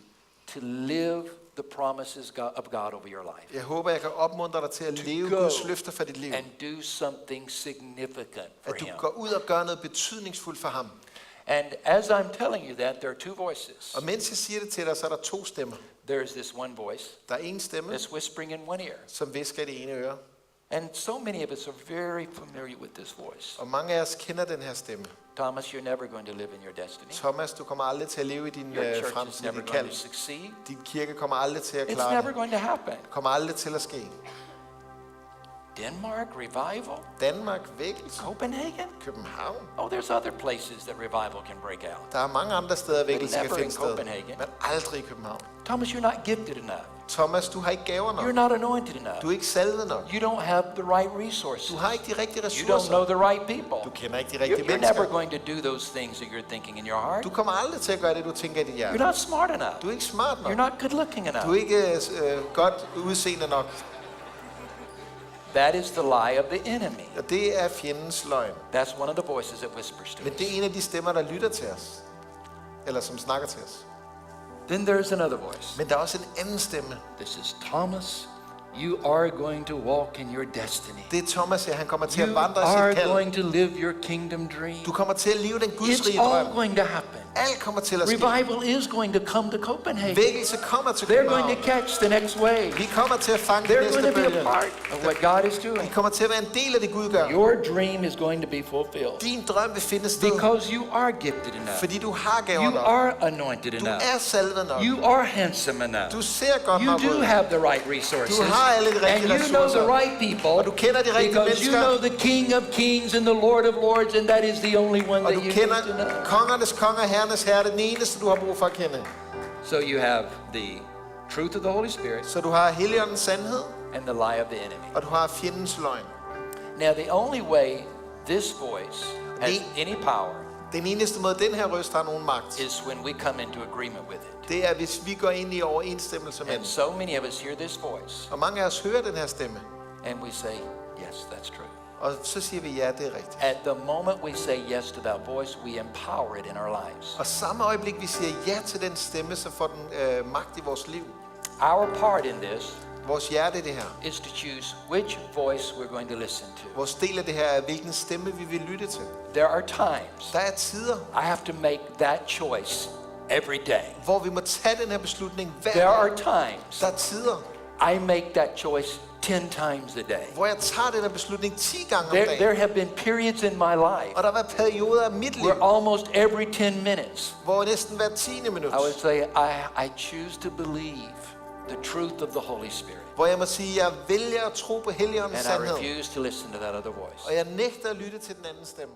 to live the promises of God over your life. Jeg håber, jeg kan opmuntre dig til at leve go Guds løfter for dit liv. And do something significant for At du Him. går ud og gør noget betydningsfuldt for ham. And as I'm telling you that, there are two voices. Og mens jeg siger det til dig, så er der to stemmer. There is this one voice Der er en stemme, that's whispering in one ear. som visker i det ene øre. And so many of us are very familiar with this voice. Og mange af os kender den her stemme. Thomas, you're never going to live in your destiny. Thomas, du kommer aldrig til at leve i din Your church is fremtid, never dit going kald. to succeed. Din kirke kommer aldrig til at It's klare never det. going to happen. Det kommer aldrig til at ske. Denmark, revival, Danmark, vækkelse, Copenhagen. København. Oh, there's other places that revival can break out. Der er mange andre steder, vækkelse kan never finde in sted. Copenhagen. Men aldrig i København. Thomas, you're not gifted enough. Thomas, du har ikke gaver You're nok. not anointed enough. Du er ikke salvet nok. You don't have the right resources. Du har ikke de rigtige You don't know ressourcer. the right people. Du kender ikke de rigtige You're never mennesker. going to do those things that you're thinking in your heart. Du kommer aldrig til at gøre det, du tænker i dit You're hjerte. not smart enough. Du er ikke smart You're nok. not good looking Du er enough. ikke godt udseende nok. That is the lie of the enemy. Og det er fjendens løgn. That's one of the voices that whispers to Men us. det er en af de stemmer, der lytter til os. Eller som snakker til os. Then there's another voice. Men der er også en anden stemme. This is Thomas. You are going to walk in your destiny. Det er Thomas her. Han kommer til at You vandre i are sit kald. going to live your kingdom dream. Du kommer til at leve den It's gudsrige all drøm. going to happen. Alt kommer til at ske. Revival is going to come to Copenhagen. Vækkelse kommer til They're going to København. catch the next wave. Vi kommer til at fange det They're næste going to be a bølge. part of what God is Vi doing. kommer til at være en del af det, Gud gør. Your dream is going to be fulfilled Din drøm vil finde sted, because you are gifted enough. fordi du har gaver You nok. are anointed Du enough. er salvet nok. You are handsome enough. Du ser godt You nok do ud. have the right resources. Du har alle de And rigtige you know the ressourcer. right people. Og du kender de rigtige Because you mennesker. know the King of Kings and the Lord of Lords, and that is the only one Og that du you need kender to know. kongernes konge, herrenes herre, den eneste, du har brug for at kende. So you have the truth of the Holy Spirit Så du har Helligåndens sandhed, and the lie of the enemy. og du har fjendens løgn. Now the only way this voice has any power Den eneste måde, den her røst har nogen magt, is when we come into agreement with it. det er, hvis vi går ind i overensstemmelse med And den. so many of us hear this voice Og mange af os hører den her stemme, and we say, yes, that's true. og så siger vi, ja, det er rigtigt. At the moment we say yes to that voice, we empower it in our lives. Og samme øjeblik, vi siger ja til den stemme, så får den magt i vores liv. Our part in this Vores hjerte i det her. is to choose which voice we're going to listen to. Vores del af det her er, hvilken stemme vi vil lytte til. There are times Der er tider, I have to make that choice every day. hvor vi må tage den her beslutning hver There are dag. times Der er tider, I make that choice 10 times a day. hvor jeg tager den her beslutning 10 gange om There dagen. have been periods in my life Og der har været perioder af mit liv, where almost every 10 minutes hvor næsten hver 10. minut, I would say, I choose to believe the truth of the Holy Spirit. hvor jeg må sige, jeg vælger at tro på Helligåndens And I sandhed, refuse to listen to that other voice. og jeg nægter at lytte til den anden stemme.